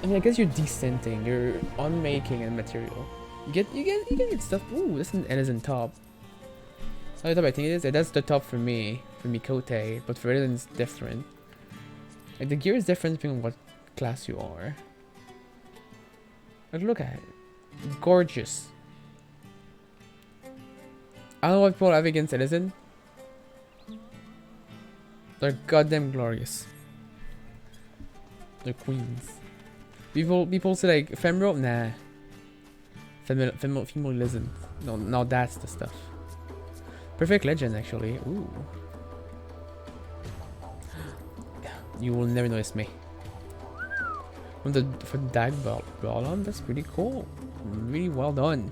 I mean, I guess you're decenting, you're unmaking and material. You get stuff. Ooh, this isn't top. So the top I think it is. That's the top for me, for Mikote, but for Eden it's different. Like the gear is different depending on what class you are. Like look at it, gorgeous. I don't know what people have against Edison. They're goddamn glorious. They're queens. People say like ephemeral, nah. Female listen. No, that's the stuff. Perfect legend actually. Ooh. You will never notice me. For the Dag Ballon, that's pretty cool. Really well done.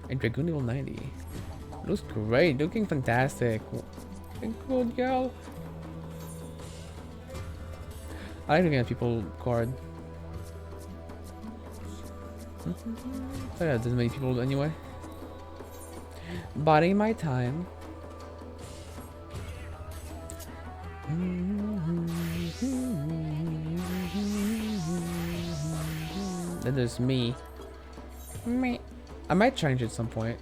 And Dragoon level 90. Looks great, looking fantastic. Good girl. I like looking at people card. Oh yeah, there's many people anyway. Biding my time. Then there's me. I might change it at some point.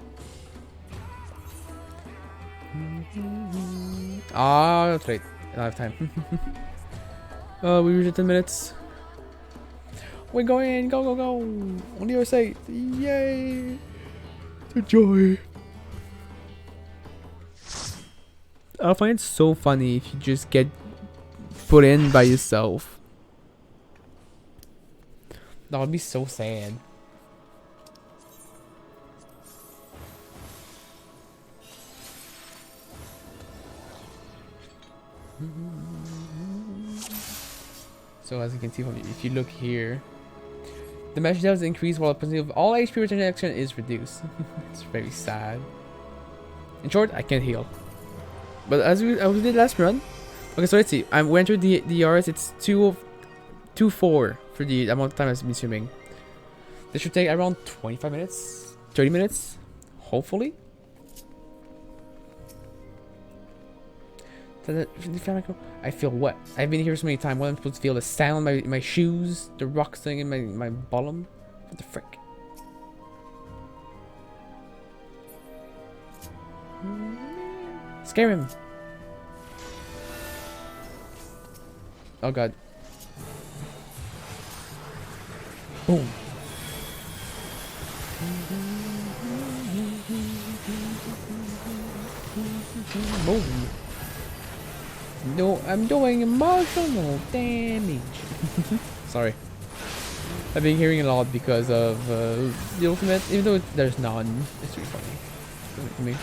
Ah, that's right. I don't have time. We reached 10 minutes. We're going, go, go, go. On the other side. Yay. The joy. I find it so funny if you just get put in by yourself. That would be so sad. So as you can see, if you look here, the magic damage increase while the percentage of all HP regeneration is reduced. It's very sad. In short, I can't heal. But as we did last run, okay. So let's see. I went through the RS. It's 2:04 for the amount of time I've been swimming. This should take around 25 minutes, 30 minutes, hopefully. I feel wet. I've been here so many times. What am I supposed to feel? The sand on my shoes, the rocks thing in my bottom. What the frick? Scare him. Oh god. Boom. Boom. No, I'm doing emotional damage. Sorry. I've been hearing a lot because of the ultimate, even though there's none. It's really funny to me.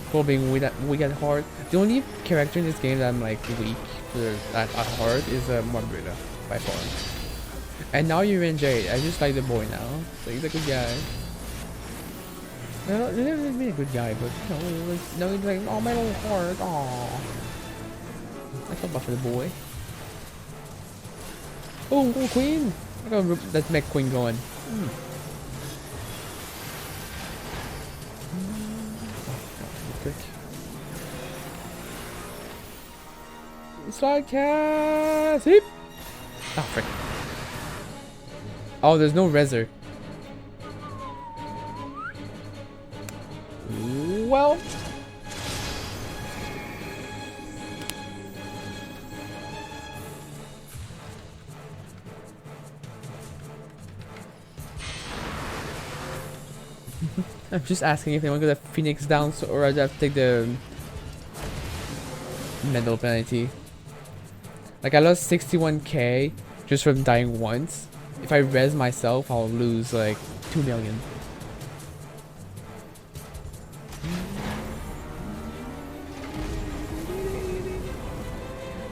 People being weak at heart. The only character in this game that I'm like weak at heart is Marbrita by far. And now you're in Jade. I just like the boy now. So he's a good guy. No, he's never been a good guy, but no, he's like, oh my little heart, aww. I felt bad for the boy. Oh, Queen! Let's make Queen going. Oh, God, Slide cast! Hip! Oh, frick. Oh, there's no reser. Well. I'm just asking if they want to go the Phoenix down, or I have to take the mental penalty. Like I lost 61k just from dying once. If I res myself, I'll lose like 2 million.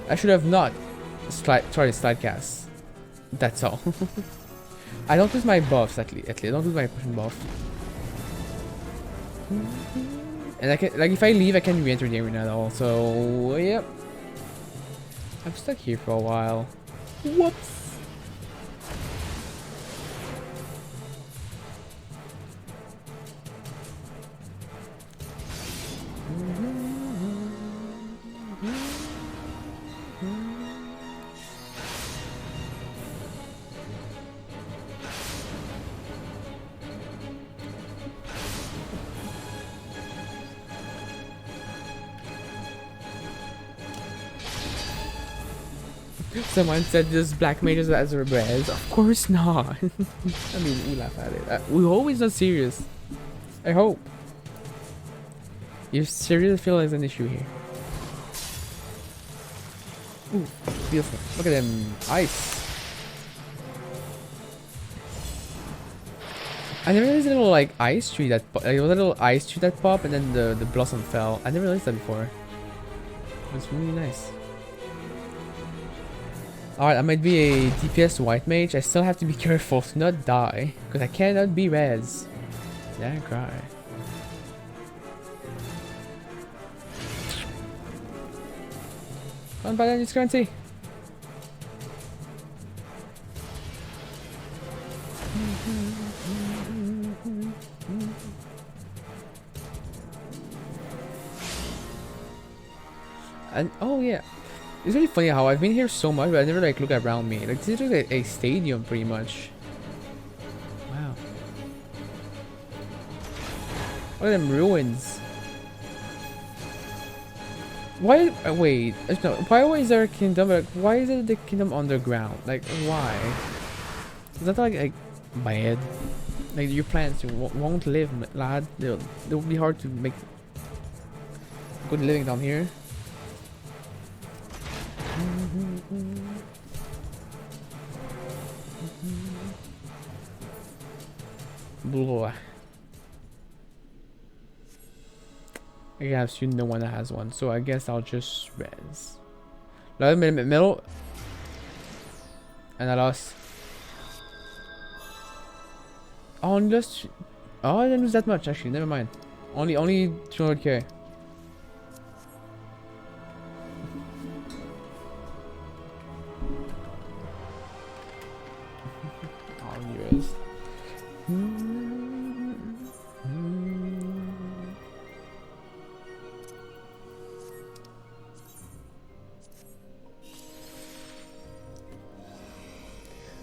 I should have not tried to slide cast. That's all. I don't lose my buffs at least. I don't lose my pushing buff. And I can, like, if I leave, I can re-enter the arena at all. So yep, I'm stuck here for a while. Whoops. Someone said this black mages as a res. Of course not. I mean, we laugh at it. We always not serious. I hope. You seriously feel there's an issue here. Ooh, beautiful. Look at them. Ice. I never realized a little like ice tree that like, a little ice tree that popped and then the blossom fell. I never realized that before. It's really nice. Alright, I might be a DPS white mage. I still have to be careful to not die, because I cannot be res. Yeah, cry. Come on, Paladin, it's currency. And oh yeah. It's really funny how I've been here so much, but I never like look around me. Like this is like a stadium, pretty much. Wow. Look at them ruins. Why? Wait. No. Why is there a kingdom? Like, why is it the kingdom underground? Like, why? Is that like bad? Like your plants won't live, lad. It'll be hard to make good living down here. Blah. I guess you no one that has one, so I guess I'll just res. Another minute middle, and I lost. Oh, just oh, I didn't lose that much actually. Never mind. Only 200k.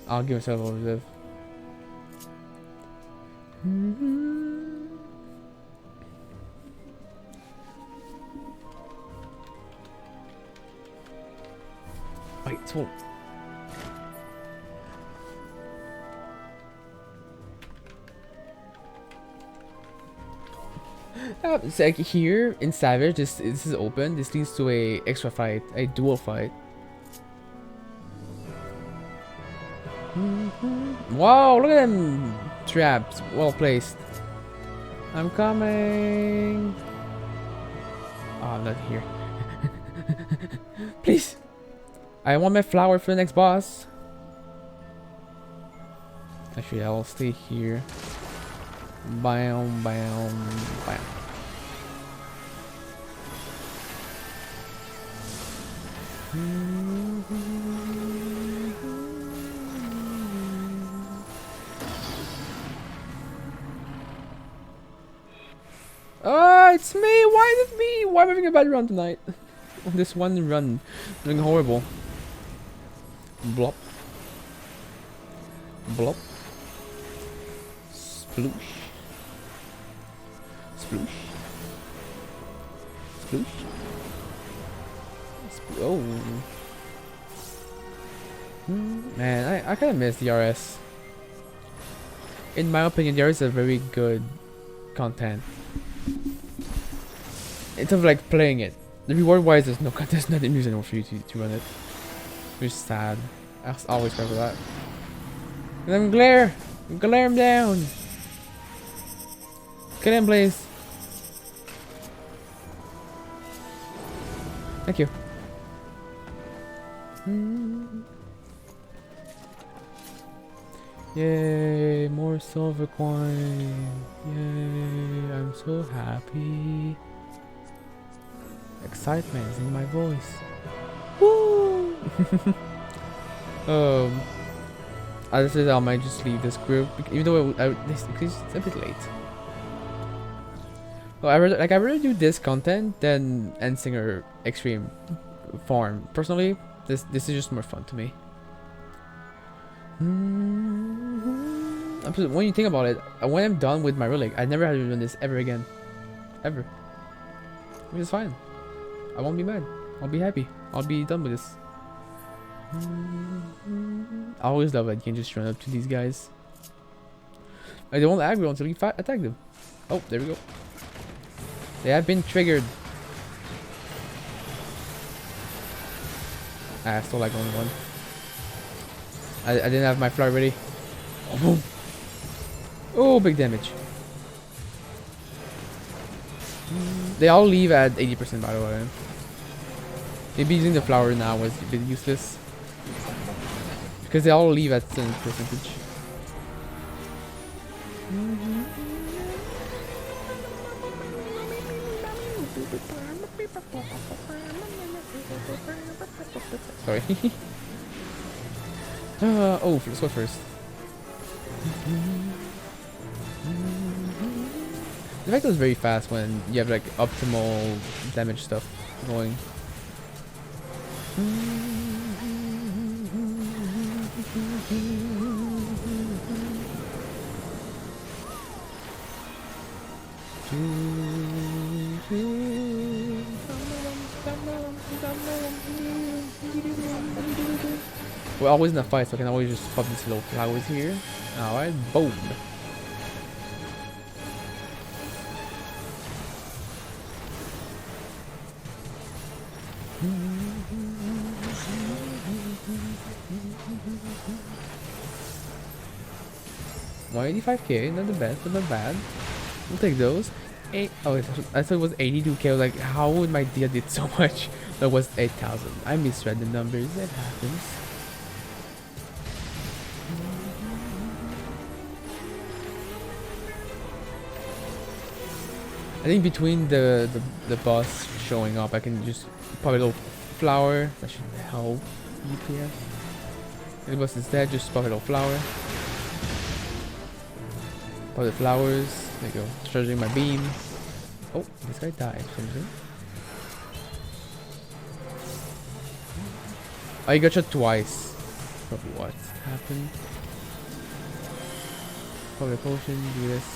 I'll give myself a reserve. Wait, so it's like here in Savage, this is open. This leads to a extra fight, a dual fight. Wow, look at them traps, well placed. I'm coming. Oh, I'm not here. Please, I want my flower for the next boss. Actually, I'll stay here. Bam, bam, bam. Oh, it's me! Why is it me? Why am I having a bad run tonight? This one run, doing horrible. Blop. Blop. Sploosh. Sploosh. Sploosh. Oh. Man, I kind of miss DRS. In my opinion, DRS is a very good content. In terms of like playing it. The reward wise, there's nothing reasonable for you to run it. Which is sad. I always cry for that. And then glare him down. Kill him, please. Thank you. Yay, more silver coin. Yay, I'm so happy. Excitement is in my voice. Woo! I said I might just leave this group, even though it's a bit late. Well, I rather do this content than Endsinger Extreme Farm. Personally, this is just more fun to me. When you think about it, when I'm done with my relic, I never have to do this ever again, ever. Which is fine. I won't be mad. I'll be happy. I'll be done with this. I always love that you can just run up to these guys. Like, they won't aggro until you attack them. Oh, there we go. They have been triggered. I still like only one. I didn't have my flower ready. Oh, boom. Oh, big damage. They all leave at 80% by the way. Maybe using the flower now was a bit useless. Because they all leave at a certain percentage. Sorry. Oh, let's go first. The fact was very fast when you have like optimal damage stuff going. We're always in a fight, so I can always just pop these little flowers here. Alright, boom. $185k, not the best, but not bad. We'll take those. Oh, I thought it was 82k. I was like, how would my deal did so much? That was 8,000. I misread the numbers. That happens. I think between the boss showing up, I can just pop a little flower. That should help DPS. The boss is dead. Just pop a little flower. Pop the flowers. There you go. Charging my beam. Oh, this guy died. Something. Oh, you got shot twice. Probably what happened. Probably a potion. Do this.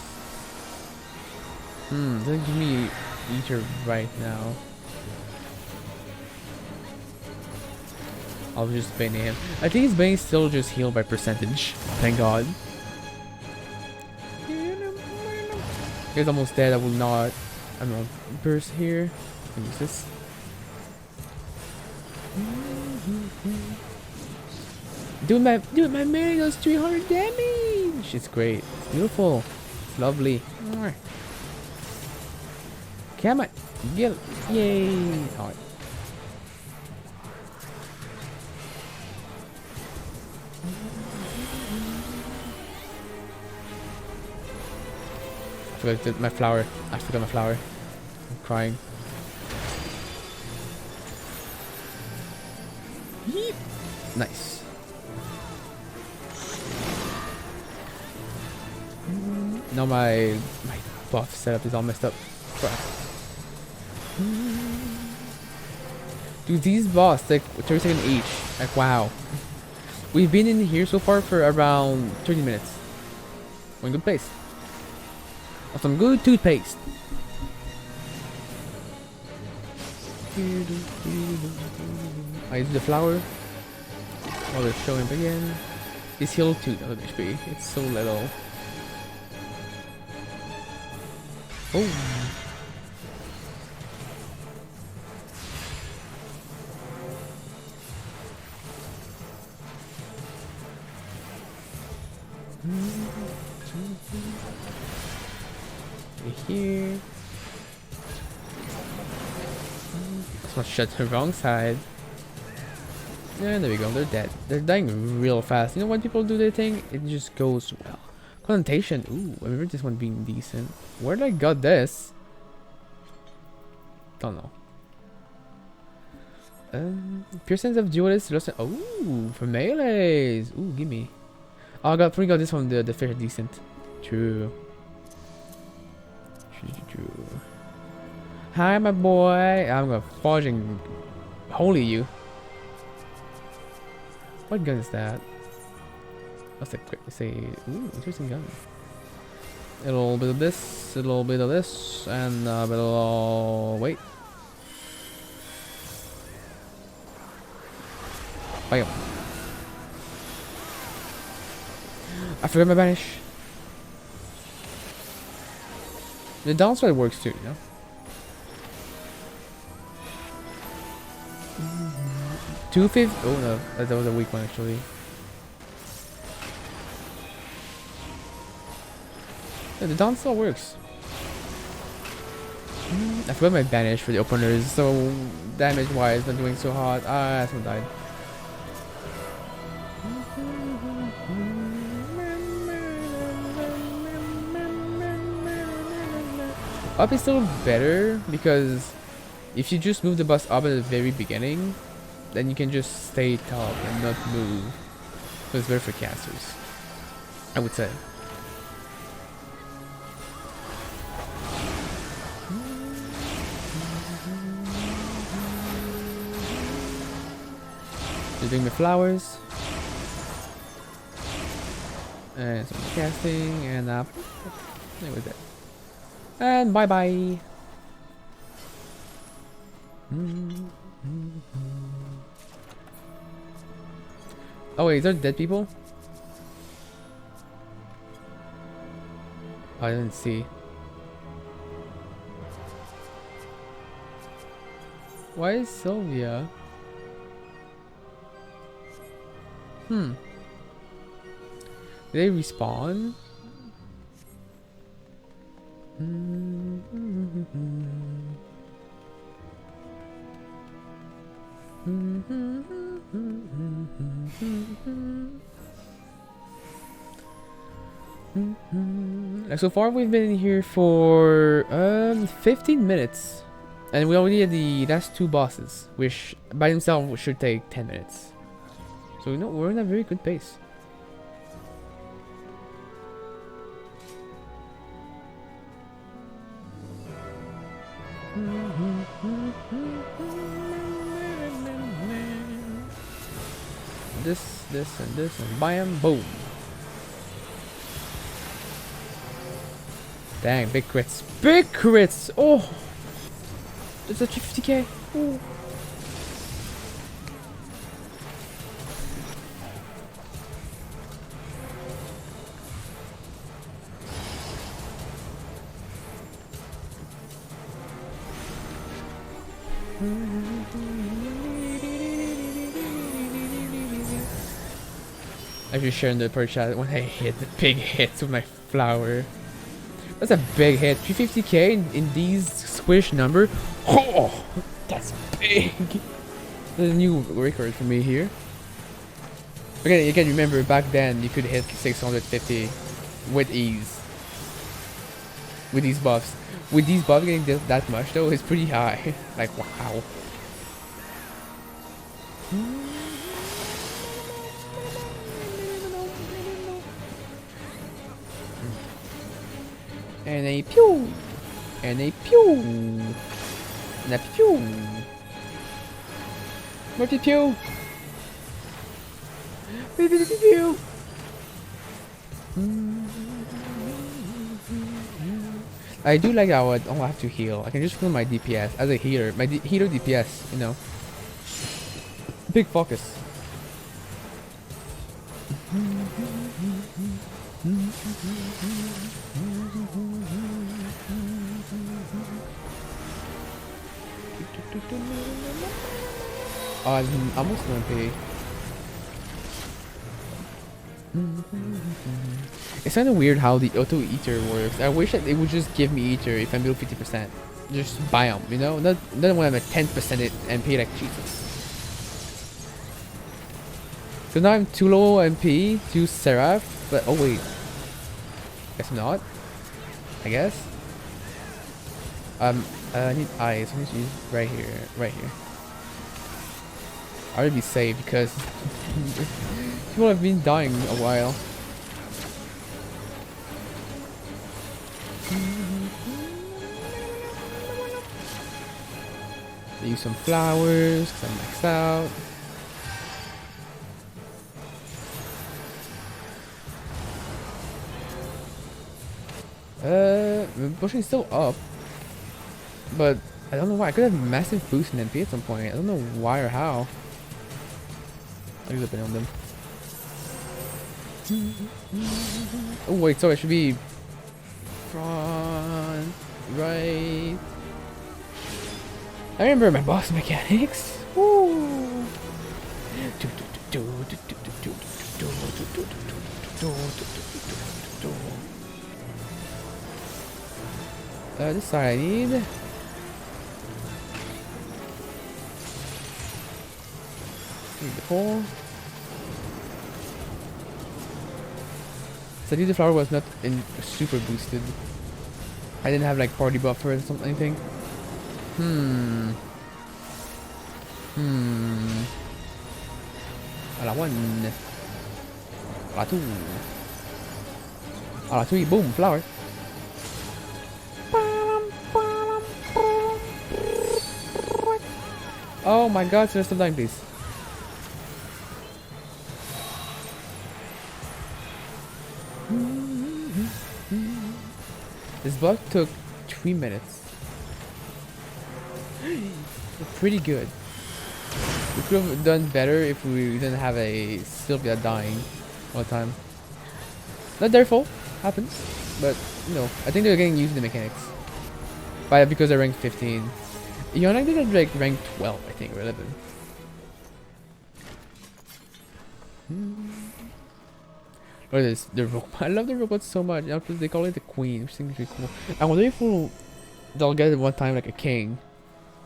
Doesn't give me Ether right now. I'll just ban him. I think his bane still just healed by percentage. Thank God. He's almost dead. I will not. I'm gonna burst here. I can use this. Dude, my man does 300 damage. It's great. It's beautiful. It's lovely. Come on, get it. Yay! Alright. I forgot my flower. I forgot my flower. I'm crying. Yeet. Nice. Now my buff setup is all messed up. Crap. Dude, these boss like 30 seconds each. Like wow. We've been in here so far for around 30 minutes. We're in good place. Of some good toothpaste. I use the flower while they're showing up again. It's healed 2,000 HP. It's so little. Oh. Here. Let's not shut the wrong side. Yeah, there we go. They're dead. They're dying real fast. You know when people do their thing? It just goes well. Connotation. Ooh, I remember this one being decent. Where did I got this? Don't know. Pure sense of duelist. Oh, for melees. Ooh, gimme. Oh, I got this one. The fish are decent. True. True. Hi, my boy. I'm gonna forging holy you. What gun is that? What's the quick say? Ooh, interesting gun. A little bit of this, a little bit of this, and a bit of wait. Bam. I forgot my banish. The downside works too, you know. $250. Oh no, that was a weak one actually. Yeah, the down still works. I forgot my banish for the openers, so damage wise, not doing so hot. Ah, someone died. Up is still better because if you just move the bus up at the very beginning, then you can just stay top and not move. So it's better for casters, I would say. Just doing the flowers. And some casting and that was it. And bye bye. Oh wait, is there dead people? Oh, I didn't see. Why is Sylvia? Did they respawn? So far we've been in here for 15 minutes and we already had the last two bosses, which by themselves should take 10 minutes. So you know we're in a very good pace. This and this and bam, boom. Dang, big crits. Big crits! Oh! It's a 50k. Oh. I just shared in the per chat when I hit the big hits with my flower. That's a big hit. 350k in these squish number. Oh, that's big. There's a new record for me here. Again, you can remember back then you could hit 650 with ease. With these buffs. With these buffs getting that much though is pretty high. Like wow. And a pew! And a pew! And a pew! More pew pew! Pew pew pew pew! I do like how I don't have to heal. I can just feel my DPS as a healer. My healer DPS, you know. Big focus. Oh, I'm almost 1p. It's kind of weird how the auto eater works. I wish that it would just give me eater if I'm below 50%. Just buy them, you know? Not when I'm at 10% it and pay like Jesus. So now I'm too low MP to Seraph, but oh wait. Guess not. I guess. I need eyes. I need to use right here. Right here. I would be safe because people have been dying a while. Use some flowers because I'm maxed out. The pushing is still up, but I don't know why. I could have a massive boost in MP at some point. I don't know why or how. I'll use a on them. Oh wait, so it should be front, right. I remember my boss mechanics. Woo. This side I need. Need the pole. So the flower was not in super boosted. I didn't have like party buffer or something. Anything. Ala one. Ala two. Ala three. Boom. Flower. Oh my god, so stop dying, please. This bug took 3 minutes. Pretty good. We could have done better if we didn't have a Sylvia dying all the time. Not their fault, happens. But, you know, I think they're getting used to the mechanics. But because they're ranked 15. Yonic did like rank 12, I think, or 11. Look at this, the robot. I love the robot so much. They call it the queen, which I think is really cool. I wonder if they'll get it one time like a king.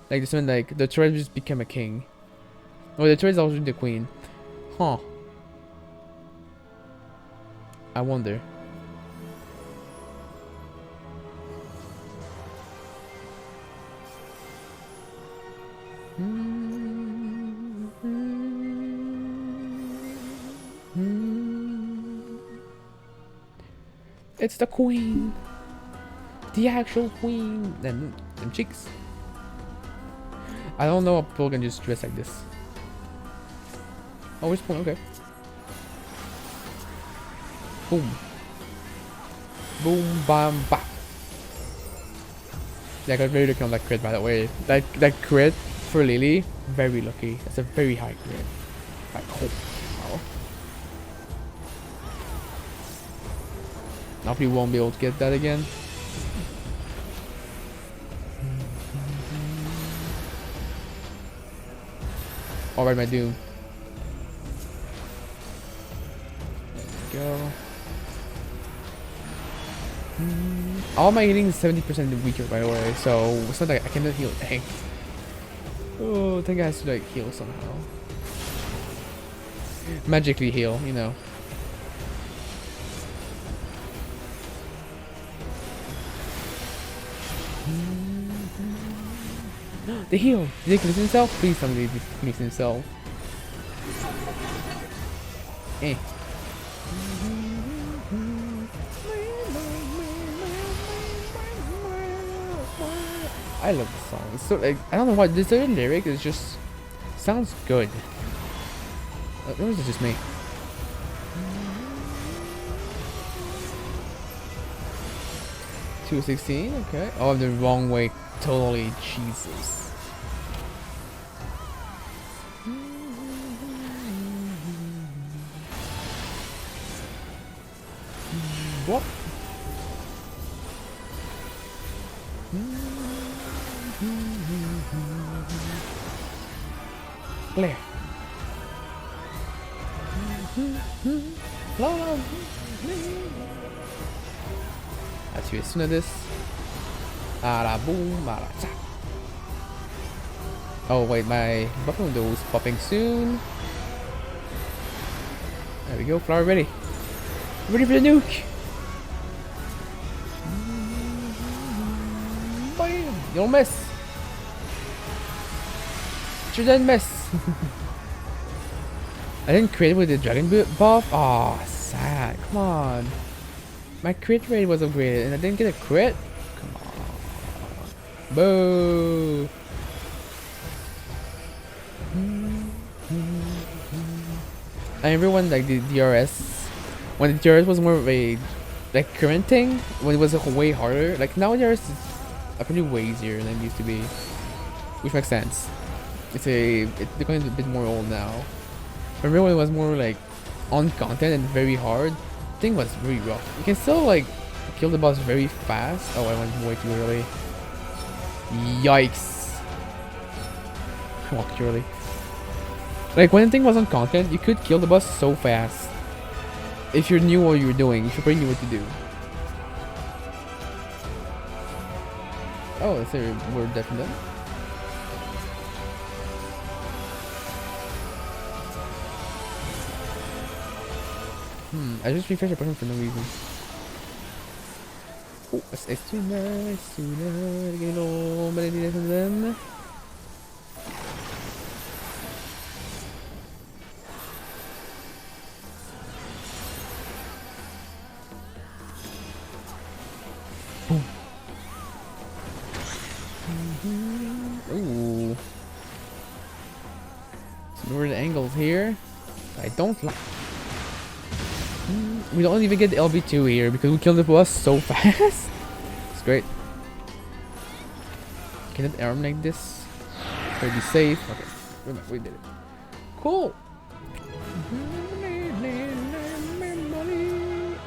Like this one, like the turret just became a king. Oh, the turret's also the queen. Huh. I wonder. It's the queen, the actual queen. And them cheeks. I don't know if people can just dress like this. Oh, it's point. Okay. Boom. Boom, bam, bam. Yeah, I got very lucky on that crit, by the way. That crit for Lily, very lucky. That's a very high crit. Like, oh, wow. Now we won't be able to get that again. Alright, my doom. There we go. All my healing is 70% weaker, by the way, so it's not like I cannot heal tank. Oh, I think I have to like heal somehow. Magically heal, you know. The heal! Did he finish himself? Please tell me he finished himself. Eh. I love the song. It's so like I don't know why this certain lyric is just sounds good. Or is it just me? $216, okay. Oh, I'm the wrong way. Totally, Jesus. What? Glare. Let's hear soon of this. Ara boom, ara cha. Oh wait, my buffer window is popping soon. There we go, flower ready. Ready for the nuke! Bam! You don't miss! You didn't miss! I didn't crit with the dragon buff? Aw, oh, sad. Come on. My crit rate was upgraded and I didn't get a crit? Come on. Boo! I remember when like the DRS, when the DRS was more of a like current thing, when it was way harder. Like now DRS is pretty way easier than it used to be, which makes sense. It's becoming a bit more old now. Remember when it was more like on content and very hard? The thing was really rough. You can still like kill the boss very fast. Oh, I went way too early. Yikes! I walked too early. Like when the thing was on content, you could kill the boss so fast. If you knew what you were doing, if you pretty knew what to do. Oh, that's a word definitely. I just refreshed the button for no reason. Oh, it's too nice, get all but I need from them. Boom. Ooh. Some weird angles here. I don't like. We don't even get the LB2 here because we killed the boss so fast. It's great. Can it arm like this? Try to be safe. Okay, we did it. Cool.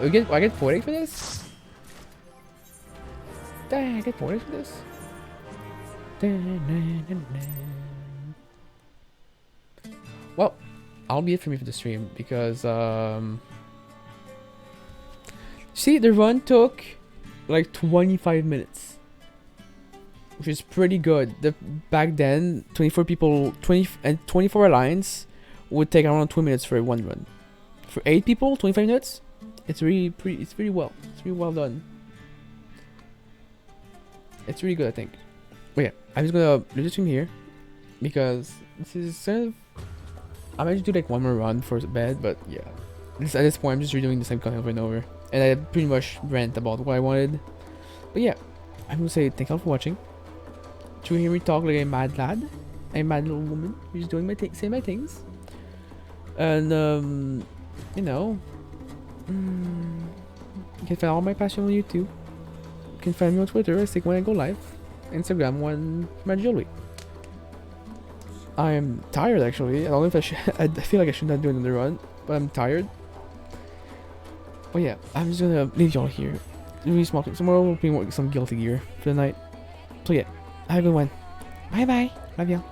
I get 40 for this? Dang, I get 40 for this? Well, I'll be it for me for the stream because see, the run took like 25 minutes, which is pretty good. Back then, 24 people, 24 alliance would take around 2 minutes for one run. For 8 people, 25 minutes. It's really well. It's really well done. It's really good, I think. But yeah, I'm just gonna leave the stream here because this is kind of. I might just do like one more run for bed, but yeah. At this point, I'm just redoing the same content over and over. And I pretty much rant about what I wanted. But yeah, I'm gonna say thank you all for watching. To hear me talk like a mad lad, a mad little woman who's doing my saying my things. And you know, you can find all my passion on YouTube. You can find me on Twitter. I think when I go live. Instagram when Magically. I am tired actually. I don't know if I should. I feel like I should not do another run, but I'm tired. But yeah, I'm just gonna leave y'all here. Really small things. Tomorrow we'll be some guilty gear for the night. So yeah, have a good one. Bye bye. Love y'all.